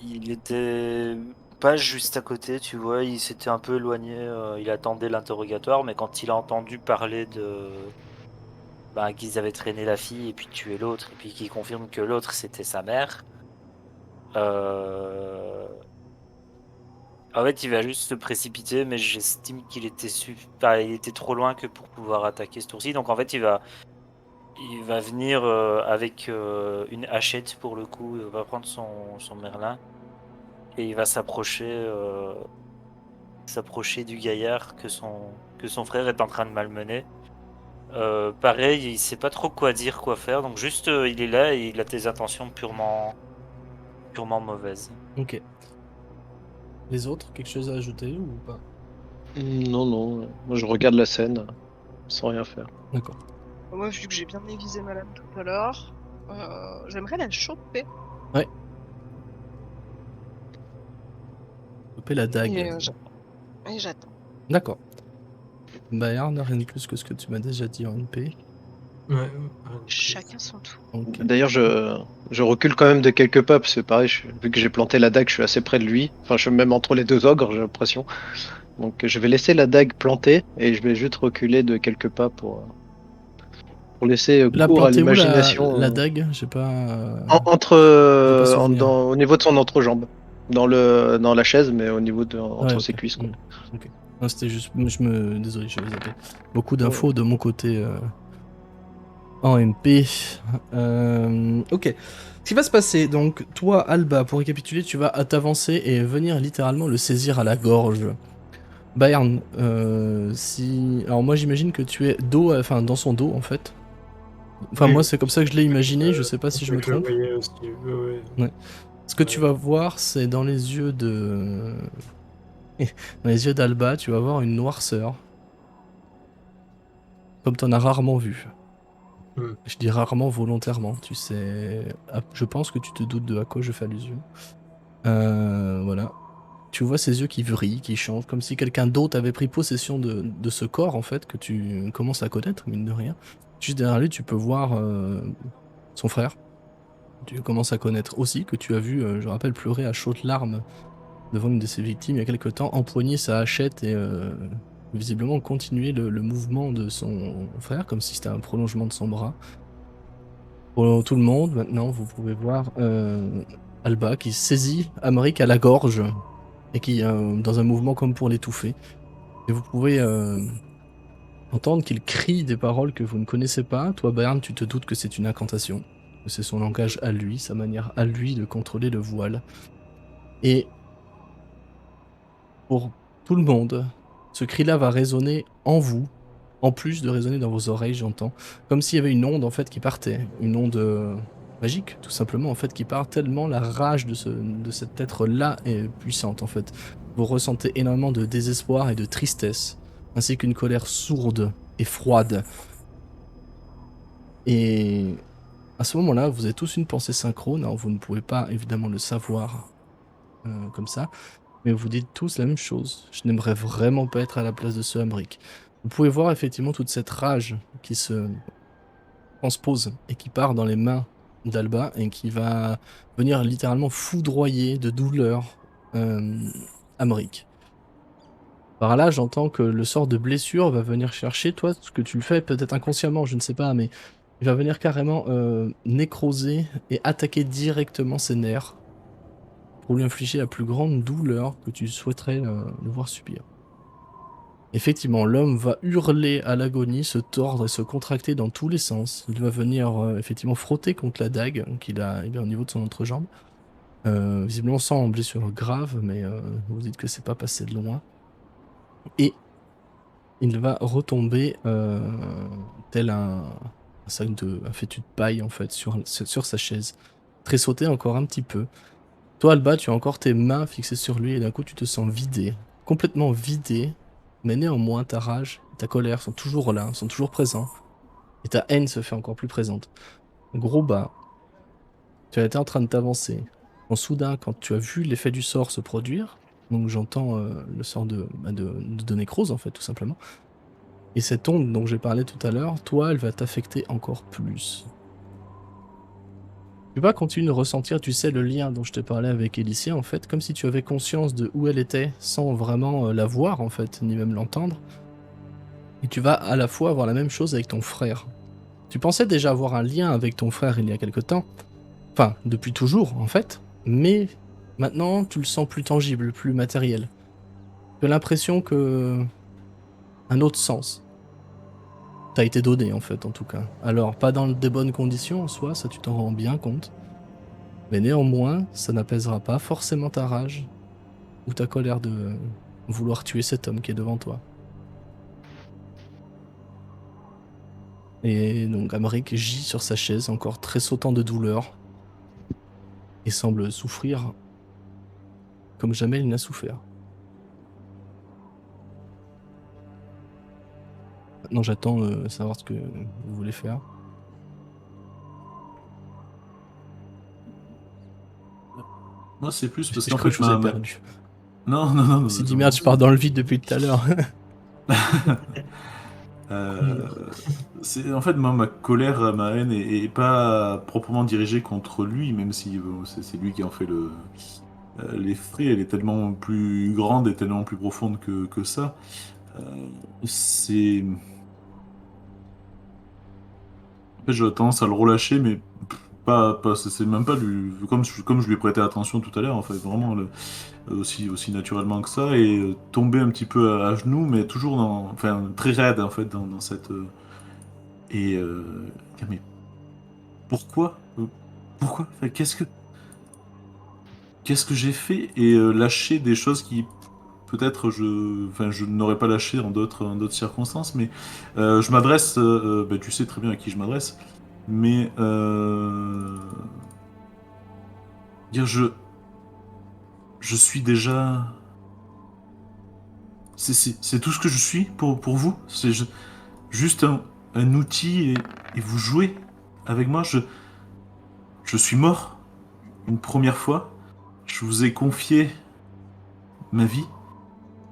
il était pas juste à côté, tu vois, il s'était un peu éloigné, il attendait l'interrogatoire, mais quand il a entendu parler bah, qu'ils avaient traîné la fille et puis tué l'autre, et puis qu'il confirme que l'autre c'était sa mère, euh, en fait, il va juste se précipiter, mais j'estime qu'il était enfin, il était trop loin que pour pouvoir attaquer ce tour-ci, donc en fait, il va venir avec une hachette pour le coup, il va prendre son merlin. Et il va s'approcher du gaillard que son frère est en train de malmener. Pareil, il sait pas trop quoi dire, quoi faire, donc juste il est là et il a des intentions purement mauvaises. ok. Les autres, quelque chose à ajouter ou pas? Non, non, moi je regarde la scène sans rien faire. D'accord. Moi, vu que j'ai bien avisé madame tout à l'heure, j'aimerais la choper. Ouais. Choper la dague. Et j'attends. D'accord. Bayard, rien de plus que ce que tu m'as déjà dit en MP. Ouais, Chacun son tour. Ok. D'ailleurs, je recule quand même de quelques pas, parce que pareil, vu que j'ai planté la dague, je suis assez près de lui. Enfin, je suis même entre les deux ogres, j'ai l'impression. Donc, je vais laisser la dague plantée et je vais juste reculer de quelques pas pour laisser La cours à planter où la l'imagination. dague? J'ai pas. Entre, J'ai pas souvenir. au niveau de son entrejambe. Dans la chaise, mais au niveau Ouais, entre ok. ses cuisses, quoi. Ok. Non, c'était juste. Désolé, j'avais zappé. Beaucoup Ouais. d'infos de mon côté en MP. Ok. Ce qui va se passer, donc, toi, Alba, pour récapituler, tu vas t'avancer et venir littéralement le saisir à la gorge. Bayern, si. Alors, moi, j'imagine que tu es enfin, dans son dos, en fait. Enfin, Oui. moi, c'est comme ça que je l'ai imaginé, je sais pas si je me Je le trompe. voyais aussi. Ouais. Ce que tu vas voir, c'est dans les yeux de. Dans les yeux d'Alba, tu vas voir une noirceur. Comme t'en as rarement vu. Hmm. Je dis rarement volontairement, tu sais. Je pense que tu te doutes de à quoi je fais allusion. Voilà. Tu vois ses yeux qui vrillent, qui changent, comme si quelqu'un d'autre avait pris possession de ce corps, en fait, que tu commences à connaître, mine de rien. Juste derrière lui, tu peux voir son frère. Tu commences à connaître aussi, que tu as vu, je rappelle, pleurer à chaudes larmes devant une de ses victimes il y a quelque temps, empoigner sa hachette et visiblement continuer le mouvement de son frère, comme si c'était un prolongement de son bras. Pour tout le monde, maintenant, vous pouvez voir Alba qui saisit Amric à la gorge et qui, dans un mouvement comme pour l'étouffer. Et vous pouvez entendre qu'il crie des paroles que vous ne connaissez pas. Toi, Bayern, tu te doutes que c'est une incantation, que c'est son langage à lui, sa manière à lui de contrôler le voile. Et pour tout le monde, ce cri-là va résonner en vous, en plus de résonner dans vos oreilles, j'entends. Comme s'il y avait une onde, en fait, qui partait. Une onde magique, tout simplement, en fait, qui part tellement la rage de cet être-là est puissante, en fait. Vous ressentez énormément de désespoir et de tristesse, ainsi qu'une colère sourde et froide. Et à ce moment-là, vous avez tous une pensée synchrone. Alors, vous ne pouvez pas, évidemment, le savoir comme ça. Mais vous dites tous la même chose. Je n'aimerais vraiment pas être à la place de ce Hambrick. Vous pouvez voir effectivement toute cette rage qui se transpose et qui part dans les mains d'Alba et qui va venir littéralement foudroyer de douleur Hambrick. Par là, j'entends que le sort de blessure va venir chercher, toi, ce que tu le fais peut-être inconsciemment, je ne sais pas, mais il va venir carrément nécroser et attaquer directement ses nerfs pour lui infliger la plus grande douleur que tu souhaiterais le voir subir. Effectivement, l'homme va hurler à l'agonie, se tordre et se contracter dans tous les sens. Il va venir effectivement frotter contre la dague qu'il a au niveau de son entrejambe. Visiblement sans blessure grave, mais vous dites que c'est pas passé de loin. Et il va retomber tel un fétu de paille en fait sur sa chaise. Tressauter encore un petit peu. Toi, Alba, tu as encore tes mains fixées sur lui et d'un coup tu te sens vidé, complètement vidé, mais néanmoins ta rage et ta colère sont toujours là, sont toujours présents. Et ta haine se fait encore plus présente. Gros bas, tu as été en train de t'avancer. Quand soudain, quand tu as vu l'effet du sort se produire, donc j'entends le sort de nécrose en fait, tout simplement. Et cette onde dont j'ai parlé tout à l'heure, toi, elle va t'affecter encore plus. Tu vas continuer de ressentir, tu sais, le lien dont je te parlais avec Alicia, en fait, comme si tu avais conscience de où elle était, sans vraiment la voir, en fait, ni même l'entendre. Et tu vas à la fois avoir la même chose avec ton frère. Tu pensais déjà avoir un lien avec ton frère il y a quelque temps, enfin, depuis toujours, en fait, mais maintenant, tu le sens plus tangible, plus matériel. Tu as l'impression que... un autre sens t'a été donné en fait en tout cas. Alors pas dans des bonnes conditions en soi, ça tu t'en rends bien compte. Mais néanmoins, ça n'apaisera pas forcément ta rage ou ta colère de vouloir tuer cet homme qui est devant toi. Et donc Amric gît sur sa chaise, encore très sautant de douleur, et semble souffrir comme jamais il n'a souffert. Maintenant j'attends savoir ce que vous voulez faire. Moi, c'est plus parce Je qu'en crois fait, que je vous ai perdu. Non, non, non. Je me suis dit merde, je pars dans le vide depuis tout à l'heure. En fait, moi, ma colère, ma haine est pas proprement dirigée contre lui, même si c'est lui qui en fait les frais. Elle est tellement plus grande et tellement plus profonde que ça. C'est. En fait, j'aurais tendance à le relâcher, mais c'est même pas lui. Comme je lui ai prêté attention tout à l'heure, en fait, vraiment aussi naturellement que ça, et tomber un petit peu à genoux, mais toujours enfin, très raide en fait dans cette. Et dire, mais pourquoi? Pourquoi? Enfin, qu'est-ce que j'ai fait? Et lâcher des choses qui peut-être je n'aurais pas lâché en d'autres circonstances, mais je m'adresse, ben, tu sais très bien à qui je m'adresse, mais dire je suis déjà. C'est tout ce que je suis pour vous? Juste un outil et vous jouez avec moi? Je suis mort une première fois. Je vous ai confié ma vie.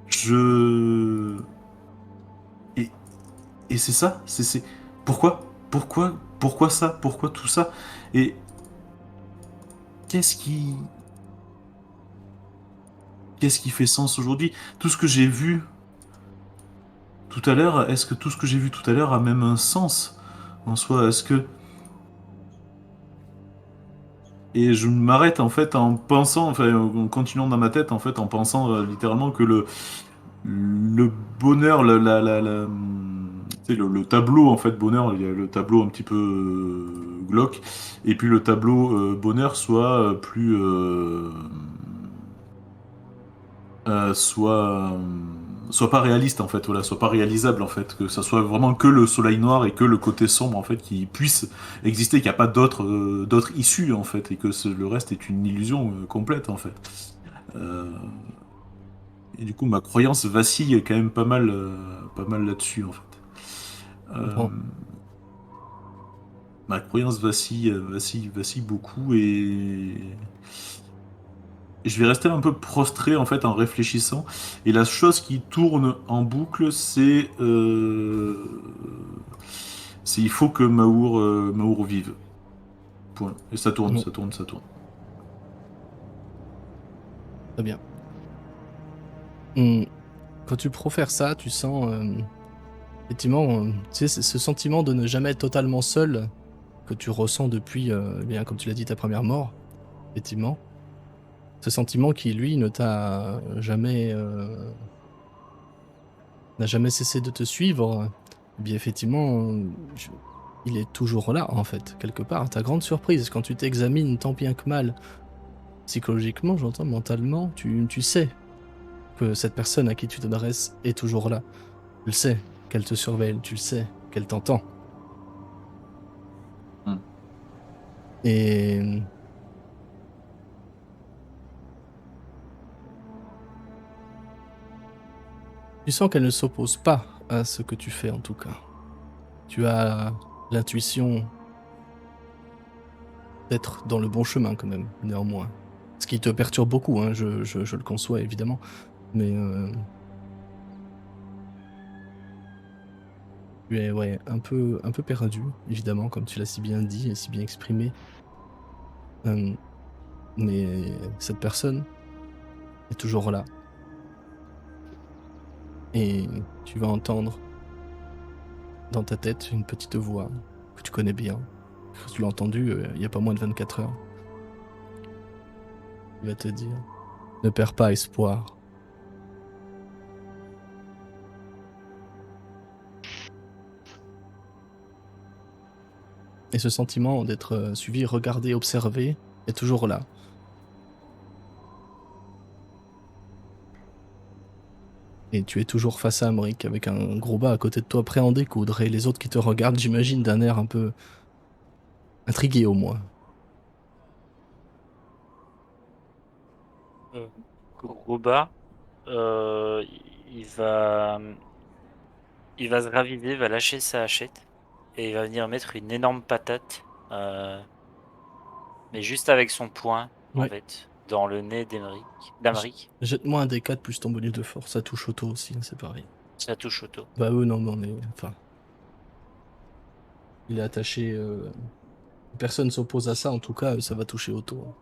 Je. Et, et c'est ça? Pourquoi? Pourquoi ça? Pourquoi tout ça? Et qu'est-ce qui. Qu'est-ce qui fait sens aujourd'hui? Tout ce que j'ai vu tout à l'heure, est-ce que tout ce que j'ai vu tout à l'heure a même un sens en soi? Est-ce que. Et je m'arrête en fait en pensant, enfin en continuant dans ma tête en fait, en pensant littéralement que le bonheur, tu sais, le tableau en fait bonheur, il y a le tableau un petit peu glauque, et puis le tableau bonheur soit pas réaliste en fait, voilà, soit pas réalisable en fait, que ça soit vraiment que le soleil noir et que le côté sombre en fait qui puisse exister, qu'il n'y a pas d'autres issues en fait, et que le reste est une illusion complète en fait. Euh, et du coup, ma croyance vacille quand même pas mal là-dessus en fait. Euh, Bon. Ma croyance vacille beaucoup, et je vais rester un peu prostré en fait en réfléchissant. Et la chose qui tourne en boucle, c'est il faut que Maour vive. Point. Et ça tourne, Bon. ça tourne, ça tourne. Très bien. quand tu profères ça, tu sens effectivement, tu sais, ce sentiment de ne jamais être totalement seul que tu ressens depuis, bien, comme tu l'as dit, ta première mort, effectivement. Ce sentiment qui, lui, ne t'a jamais, n'a jamais cessé de te suivre, eh bien, effectivement, il est toujours là, en fait, quelque part. À ta grande surprise, quand tu t'examines tant bien que mal, psychologiquement, j'entends, mentalement, tu sais que cette personne à qui tu t'adresses est toujours là. Tu le sais qu'elle te surveille, tu le sais qu'elle t'entend. Hmm. Et tu sens qu'elle ne s'oppose pas à ce que tu fais, en tout cas. Tu as l'intuition d'être dans le bon chemin, quand même, néanmoins. Ce qui te perturbe beaucoup, hein, je le conçois, évidemment. Mais tu es, ouais, un peu perdu, évidemment, comme tu l'as si bien dit et si bien exprimé. Mais cette personne est toujours là. Et tu vas entendre dans ta tête une petite voix que tu connais bien. Que tu l'as entendue il n'y a pas moins de 24 heures. Il va te dire, ne perds pas espoir. Et ce sentiment d'être suivi, regardé, observé est toujours là. Et tu es toujours face à Amric avec un gros bas à côté de toi prêt à en découdre. Et les autres qui te regardent, j'imagine, d'un air un peu intrigué au moins. Roba, euh, il va, il va se raviver, va lâcher sa hachette et il va venir mettre une énorme patate, mais juste avec son poing, en Ouais. fait, dans le nez d'Amric. Jette-moi un D4 plus ton bonus de force. Ça touche auto aussi, hein, c'est pareil. Ça touche auto. Bah non, mais on est... Enfin, il est attaché... Personne s'oppose à ça, en tout cas, ça va toucher auto. Hein.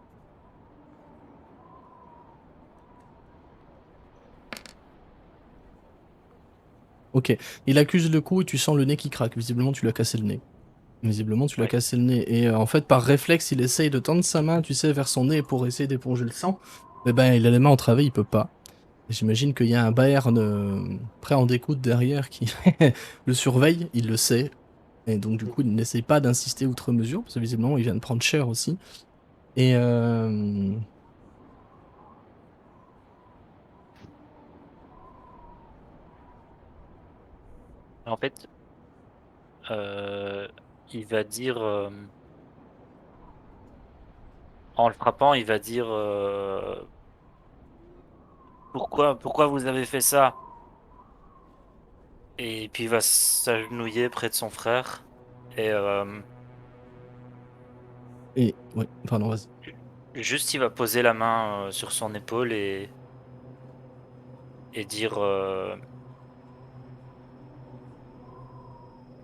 Ok, il accuse le coup et tu sens le nez qui craque. Visiblement, tu lui as cassé le nez. Visiblement, tu lui as Ouais. cassé le nez. Et en fait, par réflexe, il essaye de tendre sa main, tu sais, vers son nez pour essayer d'éponger le sang. Mais ben, il a les mains entravées, il peut pas. Et j'imagine qu'il y a un Bayern prêt à en découdre derrière qui le surveille, il le sait. Et donc, du coup, il n'essaye pas d'insister outre mesure, parce que visiblement, il vient de prendre cher aussi. Et En fait, il va dire, en le frappant, il va dire pourquoi vous avez fait ça? Et puis il va s'agenouiller près de son frère. Et ouais, pardon, vas-y. juste, il va poser la main sur son épaule et dire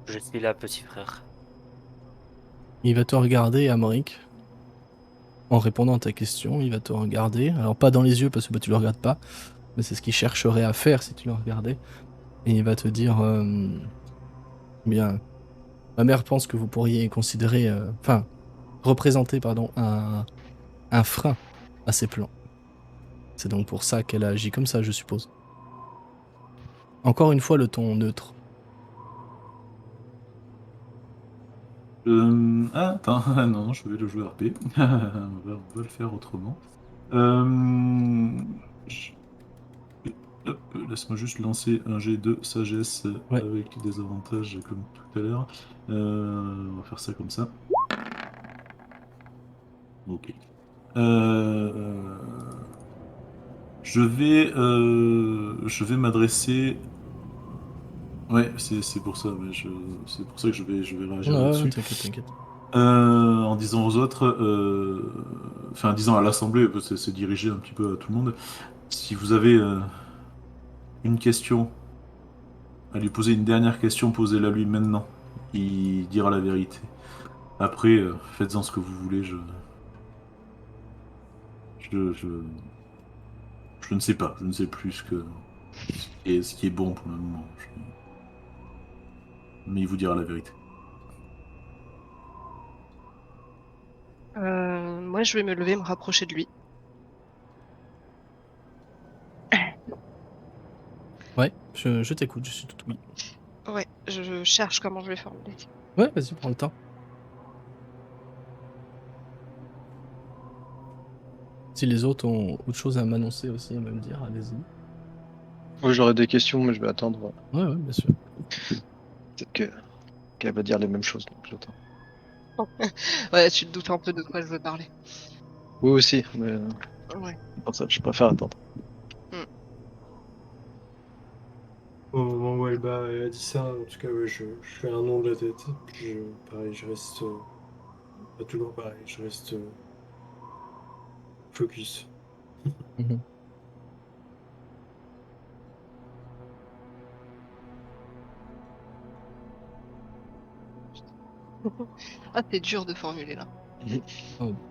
je suis là, petit frère. Il va te regarder, Amric, en répondant à ta question. Il va te regarder. Alors, pas dans les yeux, parce que bah, tu le regardes pas. Mais c'est ce qu'il chercherait à faire si tu le regardais. Et il va te dire bien, ma mère pense que vous pourriez considérer, enfin, représenter, pardon, un frein à ses plans. C'est donc pour ça qu'elle a agi comme ça, je suppose. Encore une fois, le ton neutre. Attends, non, je vais le jouer RP. On va le faire autrement. Je- Hop, laisse-moi juste lancer un jet de sagesse Ouais. avec des avantages comme tout à l'heure. On va faire ça comme ça. Ok. Je vais m'adresser. Ouais, c'est pour ça. C'est pour ça que je vais réagir Ouais, là-dessus. t'inquiète, t'inquiète. En disant aux autres, enfin en disant à l'Assemblée, parce que c'est dirigé un petit peu à tout le monde, si vous avez une question à lui poser, une dernière question, posez-la lui maintenant. Il dira la vérité. Après, faites-en ce que vous voulez, je, je, je ne sais pas, je ne sais plus ce que... Et ce qui est bon pour le moment. Mais il vous dira la vérité. Moi, je vais me lever, me rapprocher de lui. Ouais, je t'écoute, je suis tout oui. Ouais, je cherche comment je vais formuler. Ouais, vas-y, prends le temps. Si les autres ont autre chose à m'annoncer aussi, à me le dire, allez-y. Moi, j'aurais des questions, mais je vais attendre. Ouais, ouais, bien sûr. Peut-être qu'elle va dire les mêmes choses, donc j'attends. Ouais, tu te doutes un peu de quoi je veux parler. Oui, aussi, mais Ouais. c'est pour ça que je préfère attendre. Au moment où elle a dit ça, en tout cas, ouais, je fais un nom de la tête. Puis pareil, je reste. Pas toujours pareil, je reste focus. Mhm. Ah, c'est dur de formuler là.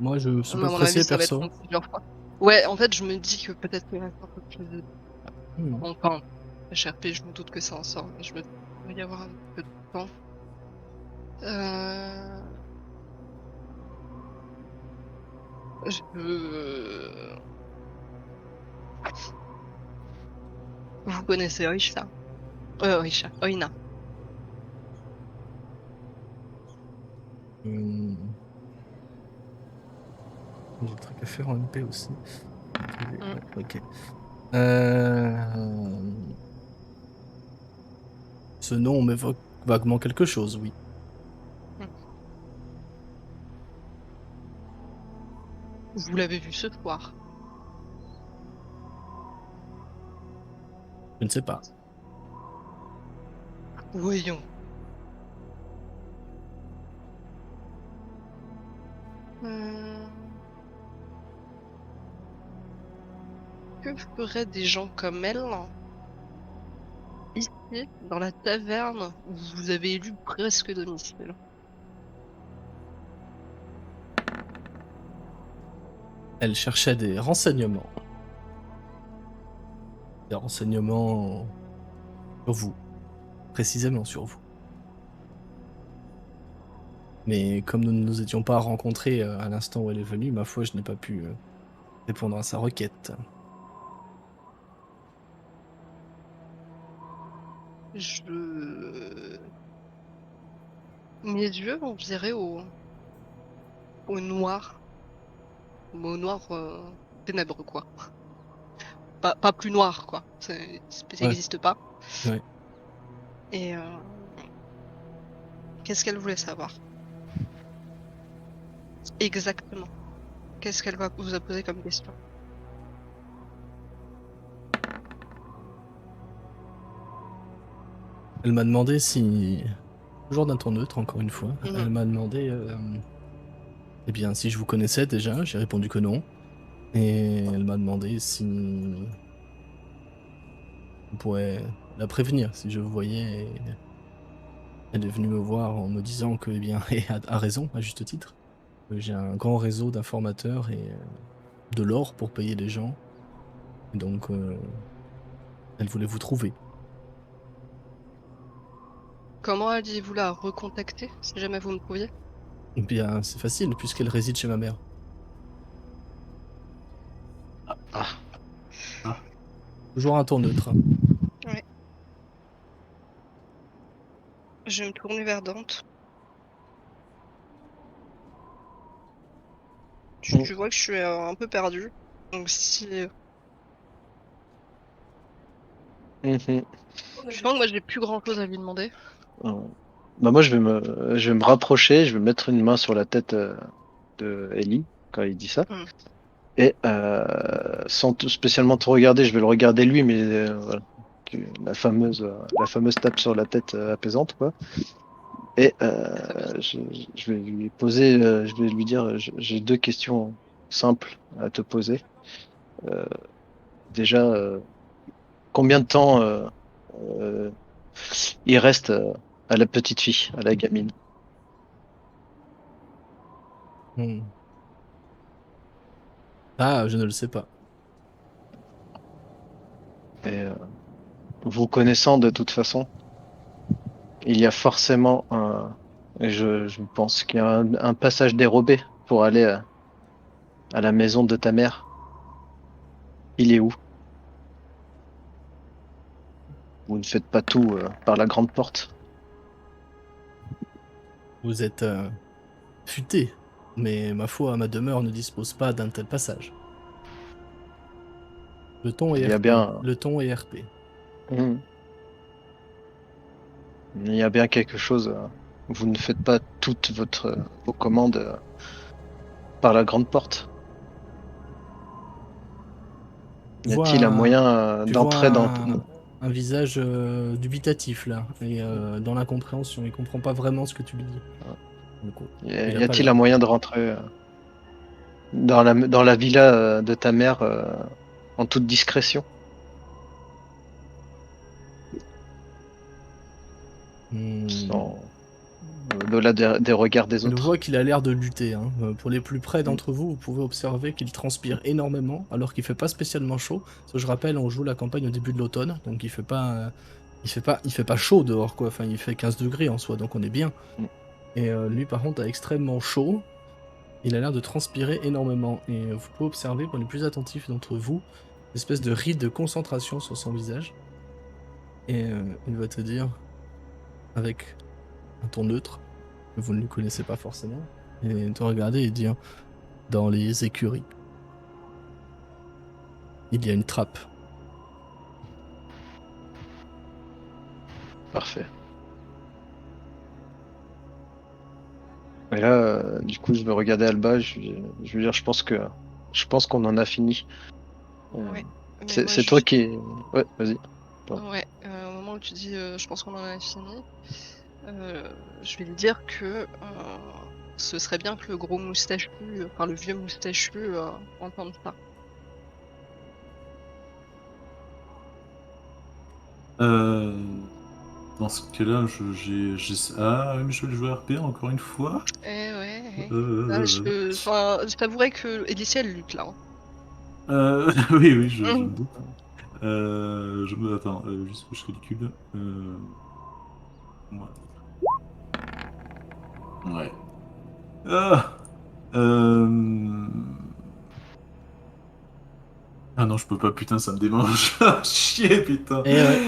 Moi, je suis pas À mon avis, pressé, ça va être perso. en plusieurs fois. Ouais, en fait, je me dis que peut-être qu'il reste un peu plus de Mhm. enfin, HRP, je me doute que ça en sort, mais je me doute qu'il va y avoir un petit peu de temps. Euh... Je... Vous connaissez Oisha? Oisha, Oina. J'ai des trucs à faire en MP aussi. Mm. Ouais, ok. Euh, Ce nom m'évoque vaguement quelque chose, oui. Mm. Vous l'avez vu ce soir. Je ne sais pas. Voyons. Euh, Que feraient des gens comme elle ici, dans la taverne où vous avez élu presque domicile? Elle cherchait des renseignements. Des renseignements sur vous. Précisément sur vous. Mais comme nous ne nous étions pas rencontrés à l'instant où elle est venue, ma foi, je n'ai pas pu répondre à sa requête. Je... Mes yeux, on dirait au noir. Mais au noir ténèbres, quoi. Pas plus noir, quoi. Ça Ouais, n'existe pas. ouais. Et qu'est-ce qu'elle voulait savoir? Exactement. Qu'est-ce qu'elle vous a posé comme question? Elle m'a demandé si... Toujours d'un ton neutre, encore une fois. Mhm. Elle m'a demandé eh bien, si je vous connaissais déjà. J'ai répondu que non. Et elle m'a demandé si on pourrait la prévenir si je vous voyais. Et elle est venue me voir en me disant que, eh bien, et a raison, à juste titre, que j'ai un grand réseau d'informateurs et de l'or pour payer les gens. Et donc, elle voulait vous trouver. Comment alliez-vous la recontacter si jamais vous me trouviez? Eh bien, c'est facile, puisqu'elle réside chez ma mère. Ah, Ah, Toujours un ton neutre. Ouais. Je vais me tourner vers Dante. mm, Tu vois que je suis un peu perdu. Donc si... mhm. Je sens que moi j'ai plus grand-chose à lui demander. Euh, Bah moi, je vais me rapprocher, je vais mettre une main sur la tête de Ellie quand il dit ça. Hmm. Et sans spécialement te regarder, je vais le regarder lui, mais voilà. La fameuse tape sur la tête apaisante, quoi. Et La fameuse. je vais lui poser, je vais lui dire, j'ai deux questions simples à te poser. Euh, Déjà, combien de temps euh, il reste à la petite fille, à la gamine? Hmm. Ah, je ne le sais pas. Et vous connaissant de toute façon, il y a forcément un. Et je pense qu'il y a un passage dérobé pour aller à la maison de ta mère. Il est où? Vous ne faites pas tout par la grande porte. Vous êtes futé, mais ma foi, ma demeure ne dispose pas d'un tel passage. Le ton Il est y a RP. bien. Le ton est RP. Mhm. Il y a bien quelque chose. Vous ne faites pas toutes vos commandes par la grande porte. Tu Y vois a-t-il un moyen Tu vois d'entrer dans. un visage dubitatif là, et dans l'incompréhension. Il comprend pas vraiment ce que tu lui dis. Du coup, il a Y pas a-t-il l'air. un moyen de rentrer dans la villa de ta mère en toute discrétion? Hmm. Sans, au-delà des regards des Tu le autres? vois qu'il a l'air de lutter, hein. Pour les plus près d'entre vous, vous pouvez observer qu'il transpire énormément, alors qu'il fait pas spécialement chaud. Parce que je rappelle, on joue la campagne au début de l'automne, donc il fait pas chaud dehors, quoi. Enfin, il fait 15 degrés en soi, donc on est bien. Mm. Et lui, par contre, a extrêmement chaud. Il a l'air de transpirer énormément. Et vous pouvez observer, pour les plus attentifs d'entre vous, une espèce de ride de concentration sur son visage. Et il va te dire, avec un ton neutre, que vous ne lui connaissez pas forcément, et te regarder et dire, dans les écuries, il y a une trappe. Parfait. Et là, du coup, je vais regarder Alba. Je vais dire, je pense qu'on en a fini. Ouais. Mais moi, C'est toi juste. qui. Ouais, vas-y. Pardon. Ouais, au moment où tu dis je pense qu'on en a fini, je vais lui dire que ce serait bien que le gros moustachu, enfin le vieux moustachu, entende ça. Euh, Dans ce cas-là, ah, mais je vais jouer RP encore une fois. Eh ouais, eh. Là, Euh, enfin, je t'avouerais que Elicia, elle lutte là, hein. Oui, oui, je Hum. me doute. Attends, juste que je calcule. Ouais. Ouais. Ah, euh, ah non, je peux pas, putain, ça me démange. Chier, putain. Et ouais,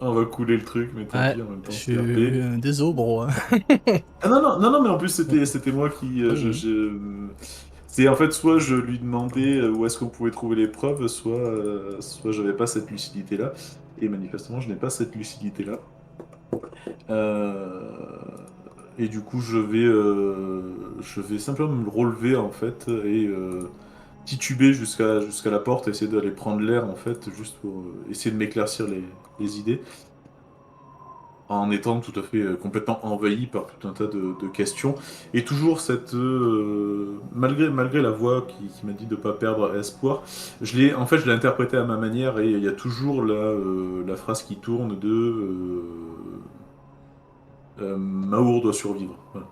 On va couler le truc, mais tant ouais, pis, en même je temps, suis c'était RP. désolé, bro, hein. Ah non, non, non, non, mais en plus, c'était moi qui. Ouais. C'est en fait, soit je lui demandais où est-ce qu'on pouvait trouver les preuves, soit j'avais pas cette lucidité-là. Et manifestement, je n'ai pas cette lucidité-là. Euh, Et du coup, je vais simplement me relever en fait et tituber jusqu'à la porte, essayer d'aller prendre l'air en fait, juste pour essayer de m'éclaircir les idées, en étant tout à fait complètement envahi par tout un tas de questions. Et toujours malgré la voix qui m'a dit de ne pas perdre espoir, en fait, je l'ai interprété à ma manière et il y a toujours la phrase qui tourne de Maour doit survivre. Voilà.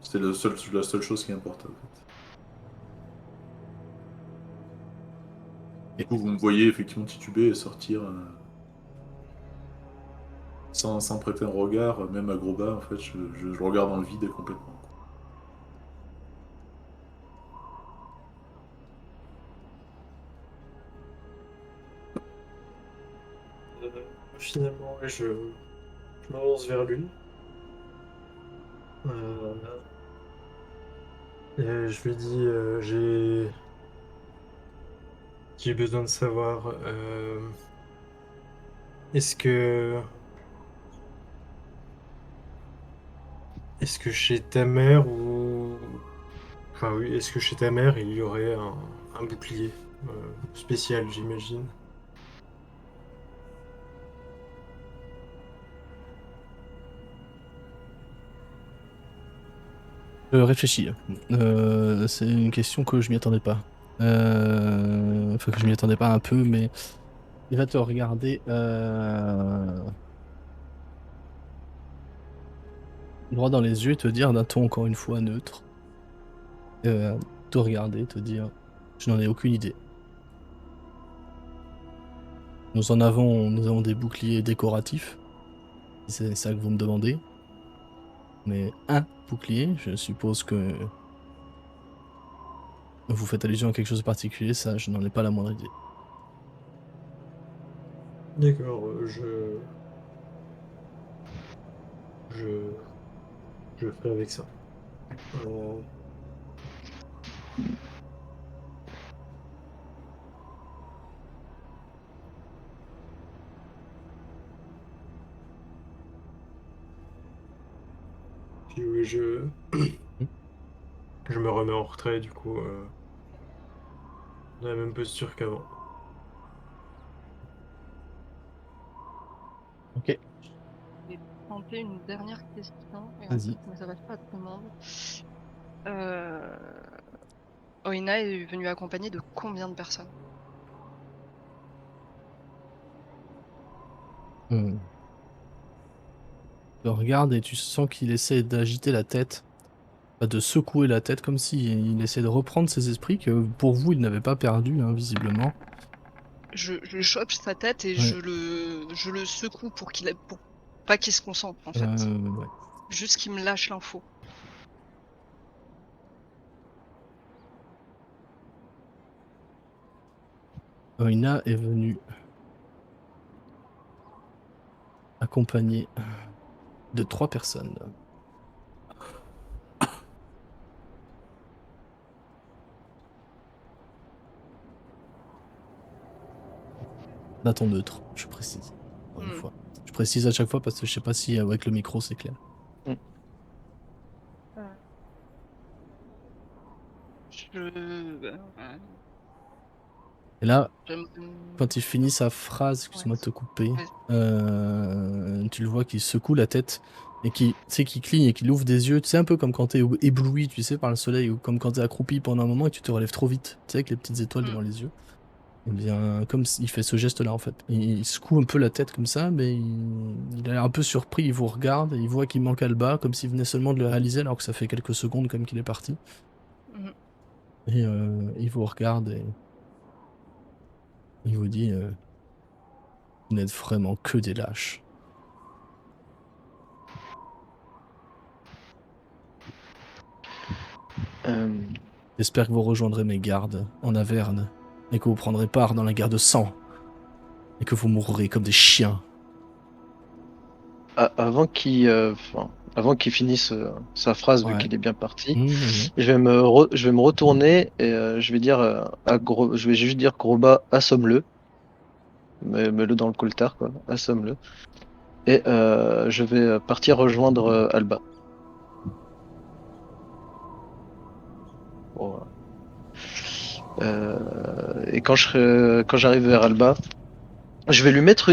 C'est la seule chose qui importe en fait. Du coup, vous me voyez effectivement tituber et sortir sans prêter un regard, même à gros bas, en fait, je regarde dans le vide complètement. Finalement, ouais, je m'avance vers lui. Euh, et je lui dis, j'ai besoin de savoir, est-ce que, est-ce que chez ta mère ou, enfin oui, est-ce que chez ta mère il y aurait un bouclier spécial, j'imagine. Je réfléchis. C'est une question que je m'y attendais pas. Enfin, que je m'y attendais pas un peu, mais il va te regarder droit dans les yeux et te dire d'un ton encore une fois neutre. Te regarder, te dire, je n'en ai aucune idée. Nous avons des boucliers décoratifs, si c'est ça que vous me demandez. Mais un bouclier, je suppose que vous faites allusion à quelque chose de particulier, ça, je n'en ai pas la moindre idée. D'accord, je ferai avec ça. Euh, Puis oui, je me remets en retrait, du coup, dans la même posture qu'avant. Ok, Je vais tenter une dernière question, et en vas-y. fait, mais ça va pas à tout le monde. Euh... Oina est venue accompagnée de combien de personnes? Hmm. Tu le regardes et tu sens qu'il essaie d'agiter la tête, de secouer la tête comme s'il essaie de reprendre ses esprits que pour vous il n'avait pas perdu, hein, visiblement. Je chope sa tête et Ouais. je le secoue pour pas qu'il se concentre en fait. Ouais. Juste qu'il me lâche l'info. Oina est venue accompagnée de 3 personnes. Bâton neutre, je précise. Encore une Hmm. fois. Je précise à chaque fois parce que je sais pas si avec le micro c'est clair. Euh, je... Et là, j'aime- quand il finit sa phrase, Ouais. excuse-moi de te couper, Ouais. tu le vois qu'il secoue la tête et qui, tu sais, qui cligne et qu'il ouvre des yeux, tu sais, un peu comme quand t'es ébloui, tu sais, par le soleil ou comme quand t'es accroupi pendant un moment et tu te relèves trop vite, tu sais, avec les petites étoiles Hmm. devant les yeux. Et bien, il fait ce geste-là en fait. Il secoue un peu la tête comme ça, mais il a l'air un peu surpris, il vous regarde, il voit qu'il manque Alba, comme s'il venait seulement de le réaliser alors que ça fait quelques secondes comme qu'il est parti. Mhm. Et il vous regarde et il vous dit vous n'êtes vraiment que des lâches. Euh, J'espère que vous rejoindrez mes gardes en Averne et que vous prendrez part dans la guerre de sang et que vous mourrez comme des chiens. avant qu'il finisse sa phrase, vu Ouais. qu'il est bien parti, Vas-y. je vais me retourner et je vais dire je vais juste dire Groba, assomme-le, mets-le dans le coltard, quoi, assomme-le. Et je vais partir rejoindre Alba. Bon, voilà. Et quand j'arrive vers Alba, je vais lui mettre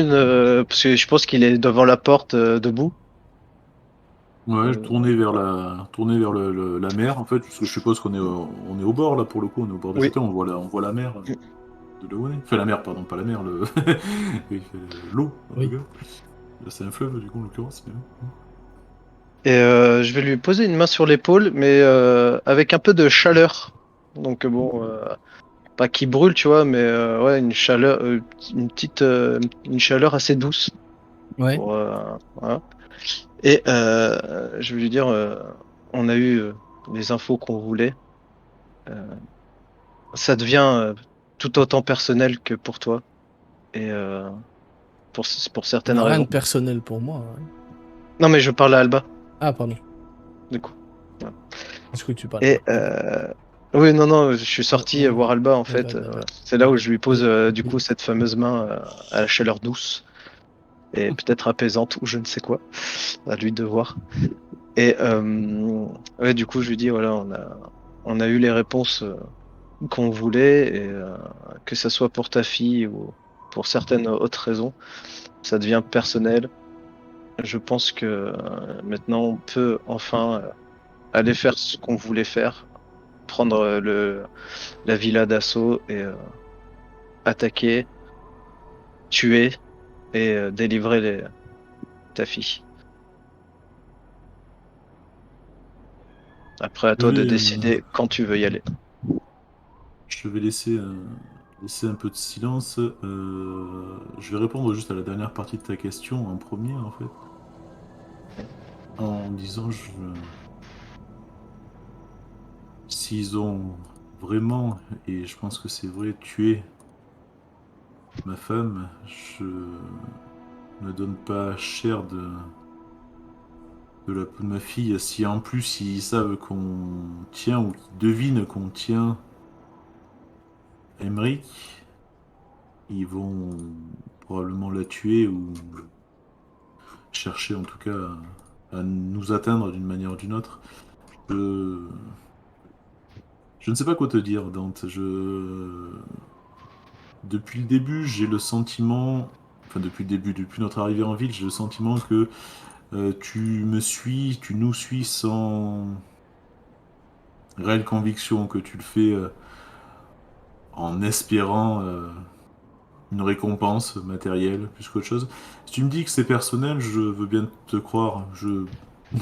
parce que je pense qu'il est devant la porte debout. Ouais, je Euh, tournais vers la mer, en fait, parce que je suppose on est au bord, là, pour le coup, on est au bord des oui. châteaux, on voit la mer de là où on est. Enfin, la mer, pardon, pas la mer, oui, l'eau, en tout Oui. cas. Là, c'est un fleuve, du coup, en l'occurrence, mais oui. Et je vais lui poser une main sur l'épaule, mais avec un peu de chaleur. Donc bon, pas qui brûle, tu vois, mais ouais, une chaleur assez douce. Ouais. Pour, voilà. Et je vais lui dire, on a eu les infos qu'on voulait. Euh, Ça devient tout autant personnel que pour toi et pour Ça certaines n'a rien de raisons. personnel pour moi. Ouais. Non, mais je parle à Alba, Ah, pardon. du coup. Voilà. Est-ce que tu parles à Et moi? Ok. oui, non, non, je suis Ouais, sorti ouais, voir ouais. Alba en My fait. bad, my Voilà. bad. C'est là My où bad. je lui pose Oui. du coup Oui. cette fameuse main à la chaleur douce et peut-être apaisante ou je ne sais quoi. À lui de voir. Et ouais, du coup, je lui dis voilà, on a eu les réponses qu'on voulait et que ça soit pour ta fille ou pour certaines autres raisons, ça devient personnel. Je pense que maintenant on peut enfin aller faire ce qu'on voulait faire, prendre la villa d'assaut et attaquer, tuer et délivrer ta fille. Après, à Je toi de vais, décider quand tu veux y aller. je vais laisser laisser un peu de silence. Je vais répondre juste à la dernière partie de ta question en premier, en fait. En disant, s'ils ont vraiment, et je pense que c'est vrai, tué ma femme, je me donne pas cher de la peau de ma fille. Si en plus ils savent qu'on tient ou qu'ils devinent qu'on tient Emmerich, ils vont probablement la tuer ou chercher en tout cas à nous atteindre d'une manière ou d'une autre. Je... je ne sais pas quoi te dire, Dante. Depuis le début, j'ai le sentiment, enfin depuis le début, depuis notre arrivée en ville, j'ai le sentiment que tu nous suis sans réelle conviction, que tu le fais en espérant une récompense matérielle plus qu'autre chose. Si tu me dis que c'est personnel, je veux bien te croire. Je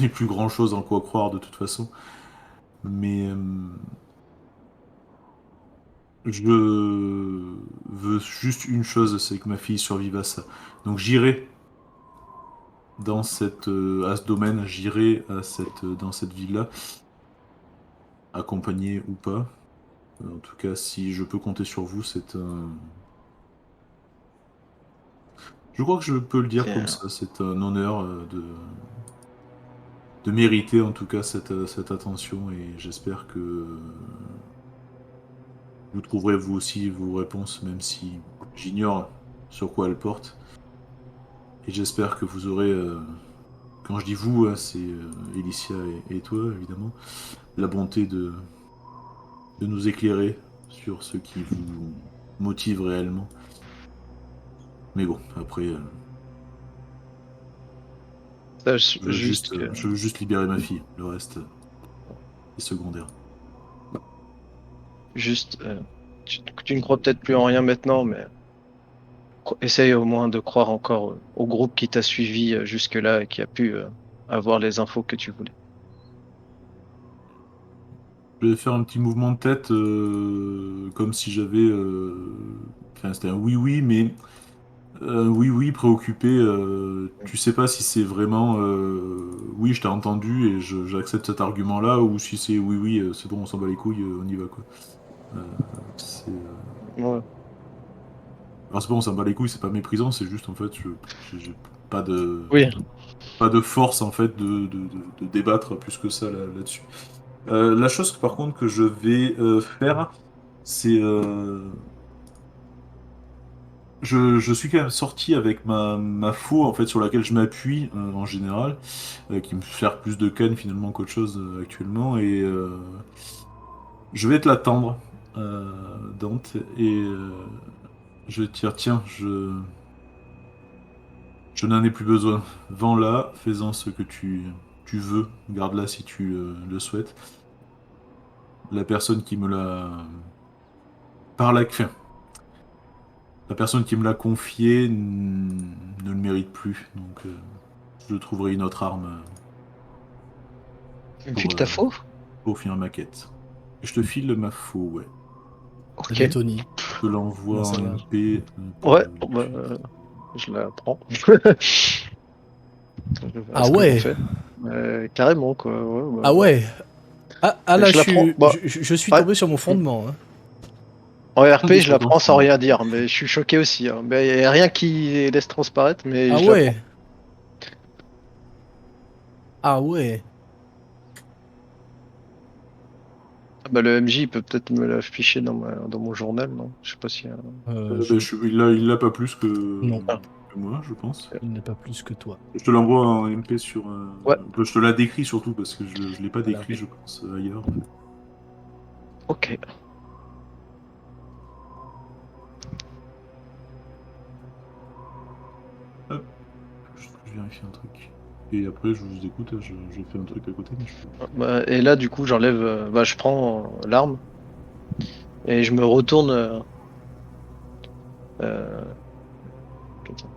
n'ai plus grand-chose en quoi croire de toute façon. Mais je veux juste une chose, c'est que ma fille survive à ça. Donc j'irai à ce domaine, j'irai dans cette ville-là, accompagné ou pas. En tout cas, si je peux compter sur vous, c'est un... Je crois que je peux le dire C'est comme ça, c'est un honneur de mériter en tout cas cette attention et j'espère que vous trouverez vous aussi vos réponses, même si j'ignore sur quoi elles portent. Et j'espère que vous aurez, quand je dis vous, hein, c'est Elicia et toi évidemment, la bonté de nous éclairer sur ce qui vous motive réellement. Mais bon, après, ça, juste que je veux juste libérer ma fille. Le reste est secondaire. juste tu ne crois peut-être plus en rien maintenant, mais essaye au moins de croire encore au groupe qui t'a suivi jusque-là et qui a pu avoir les infos que tu voulais. Je vais faire un petit mouvement de tête, comme si j'avais. Enfin, c'était un oui-oui, mais oui-oui préoccupé. Tu sais pas si c'est vraiment oui, je t'ai entendu et j'accepte cet argument-là, ou si c'est oui-oui, c'est bon, on s'en bat les couilles, on y va, quoi. Euh, Ouais. Alors, c'est bon, on s'en bat les couilles, c'est pas méprisant, c'est juste en fait, j'ai pas Oui, pas de force en fait de débattre plus que ça là-dessus. La chose par contre que je vais faire, c'est je suis quand même sorti avec ma faux en fait sur laquelle je m'appuie en général, qui me sert plus de canne finalement qu'autre chose actuellement, et je vais te l'attendre, Dante, et je vais te dire tiens, je n'en ai plus besoin. Vends-la, fais-en ce que tu veux, garde-la si tu le souhaites. La personne qui me l'a par la enfin, la personne qui me l'a confié ne le mérite plus, donc je trouverai une autre arme tu me pour, files ta faux? pour finir ma quête. Je te file ma faux, ouais. Ok. Salut Tony. Je te l'envoie Comment ça en va? MP Ouais, tout de bah, suite. je la prends. Je verrai Ah ce que j'en ouais, fais. Carrément, quoi. Ouais, ah bah, ouais. Ah là, je la prends. Bah, je suis ouais. tombé sur mon fondement, hein. En RP, T'es je la content, prends sans rien dire, mais je suis choqué aussi, hein. Mais y a rien qui laisse transparaître, mais Ah je la prends. ouais, ah ouais. Ah bah, le MJ il peut peut-être me l'afficher dans mon journal, non? Je sais pas si. Ben, il l'a pas plus Non, Ah, que moi, je pense. il n'est pas plus que toi. Je te l'envoie en MP sur. ouais, Je te la décris surtout parce que je l'ai pas Voilà. décrit, je pense, ailleurs. ok. Hop, juste que je vérifie un truc. Et après, je vous écoute, je fais un truc à côté, mais je... Bah, et là, du coup, j'enlève. Bah, je prends l'arme et je me retourne. Euh, putain.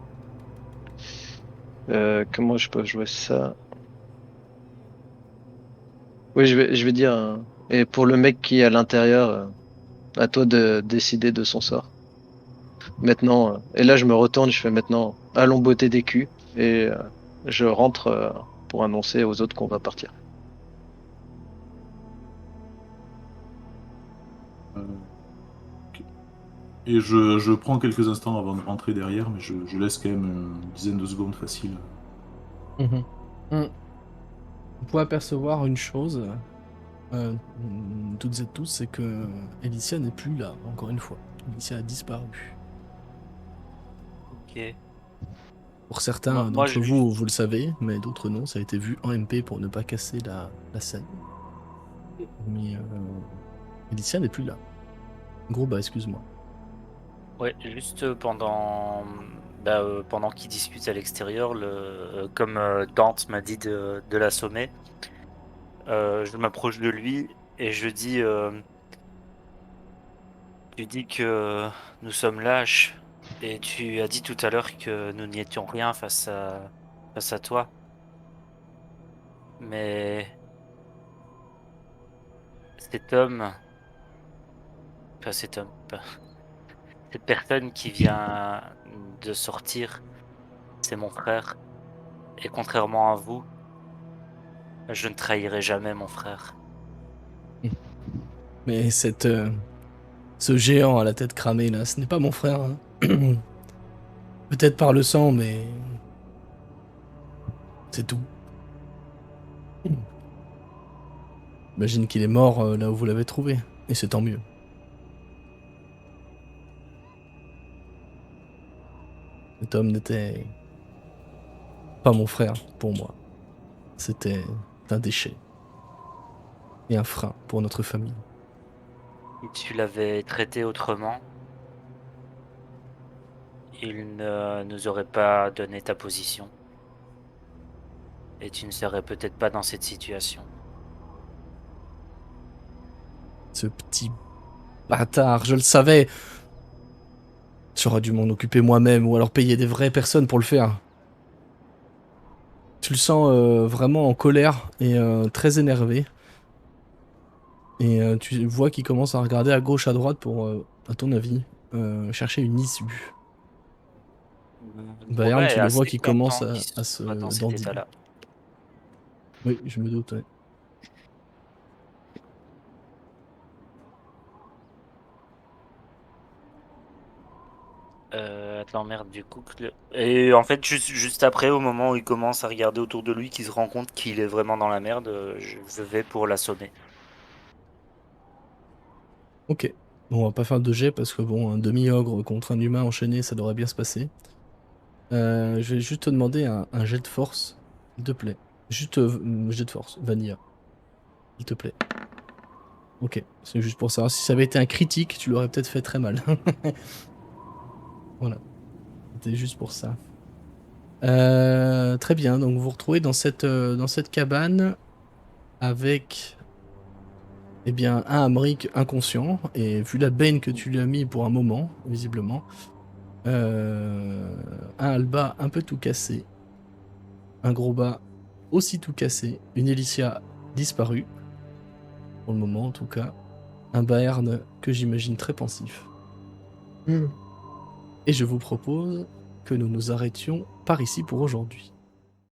Comment je peux jouer ça? Oui, je vais dire. Et pour le mec qui est à l'intérieur, À toi de décider de son sort. Maintenant, et là je me retourne, je fais maintenant, allons botter des culs, et je rentre pour annoncer aux autres qu'on va partir. Euh, ok. Et je prends quelques instants avant de rentrer derrière, mais je laisse quand même une dizaine de secondes facile. Mhm. Mm. Vous pouvez apercevoir une chose, toutes et tous, c'est que Alicia n'est plus là, encore une fois. Alicia a disparu. Ok. Pour certains Moi, d'entre je vous, lui... vous le savez, mais d'autres non, ça a été vu en MP pour ne pas casser la scène. Mais Alicia n'est plus là. Gros bah, excuse-moi. Ouais, juste pendant qu'ils discutent à l'extérieur, comme Dante m'a dit de l'assommer, je m'approche de lui et tu dis que nous sommes lâches et tu as dit tout à l'heure que nous n'y étions rien face à toi. Mais cet homme, pas- cette personne qui vient de sortir, c'est mon frère. Et contrairement à vous, je ne trahirai jamais mon frère. Mais ce géant à la tête cramée là, ce n'est pas mon frère. Hein. Peut-être par le sang, mais c'est tout. J'imagine qu'il est mort là où vous l'avez trouvé, et c'est tant mieux. Cet homme n'était pas mon frère pour moi. C'était un déchet et un frein pour notre famille. Si tu l'avais traité autrement, il ne nous aurait pas donné ta position. Et tu ne serais peut-être pas dans cette situation. Ce petit bâtard, je le savais. J'aurais dû m'en occuper moi-même ou alors payer des vraies personnes pour le faire. Tu le sens vraiment en colère et très énervé. Et tu vois qu'il commence à regarder à gauche, à droite pour, à ton avis, chercher une issue. Bayern, Boba est tu le vois assez qui commence content qu'il à se soit dans cet dandiner. état-là. Oui, je me doute, ouais. Attends, merde, du coup. Et en fait, juste après, au moment où il commence à regarder autour de lui, qu'il se rend compte qu'il est vraiment dans la merde, je vais pour l'assommer. Ok. Bon, on va pas faire de jet parce que bon, un demi-ogre contre un humain enchaîné, ça devrait bien se passer. Je vais juste te demander un jet de force, s'il te plaît. Juste jet de force, Vanilla, s'il te plaît. Ok, c'est juste pour savoir. Si ça avait été un critique, tu l'aurais peut-être fait très mal. Voilà, c'était juste pour ça. Très bien, donc vous vous retrouvez dans cette cabane avec eh bien, un Amric inconscient, et vu la baigne que tu lui as mis pour un moment, visiblement, un Alba un peu tout cassé, un gros bas aussi tout cassé, une Elicia disparue, pour le moment en tout cas, un Baerne que j'imagine très pensif. Hmm. Et je vous propose que nous nous arrêtions par ici pour aujourd'hui.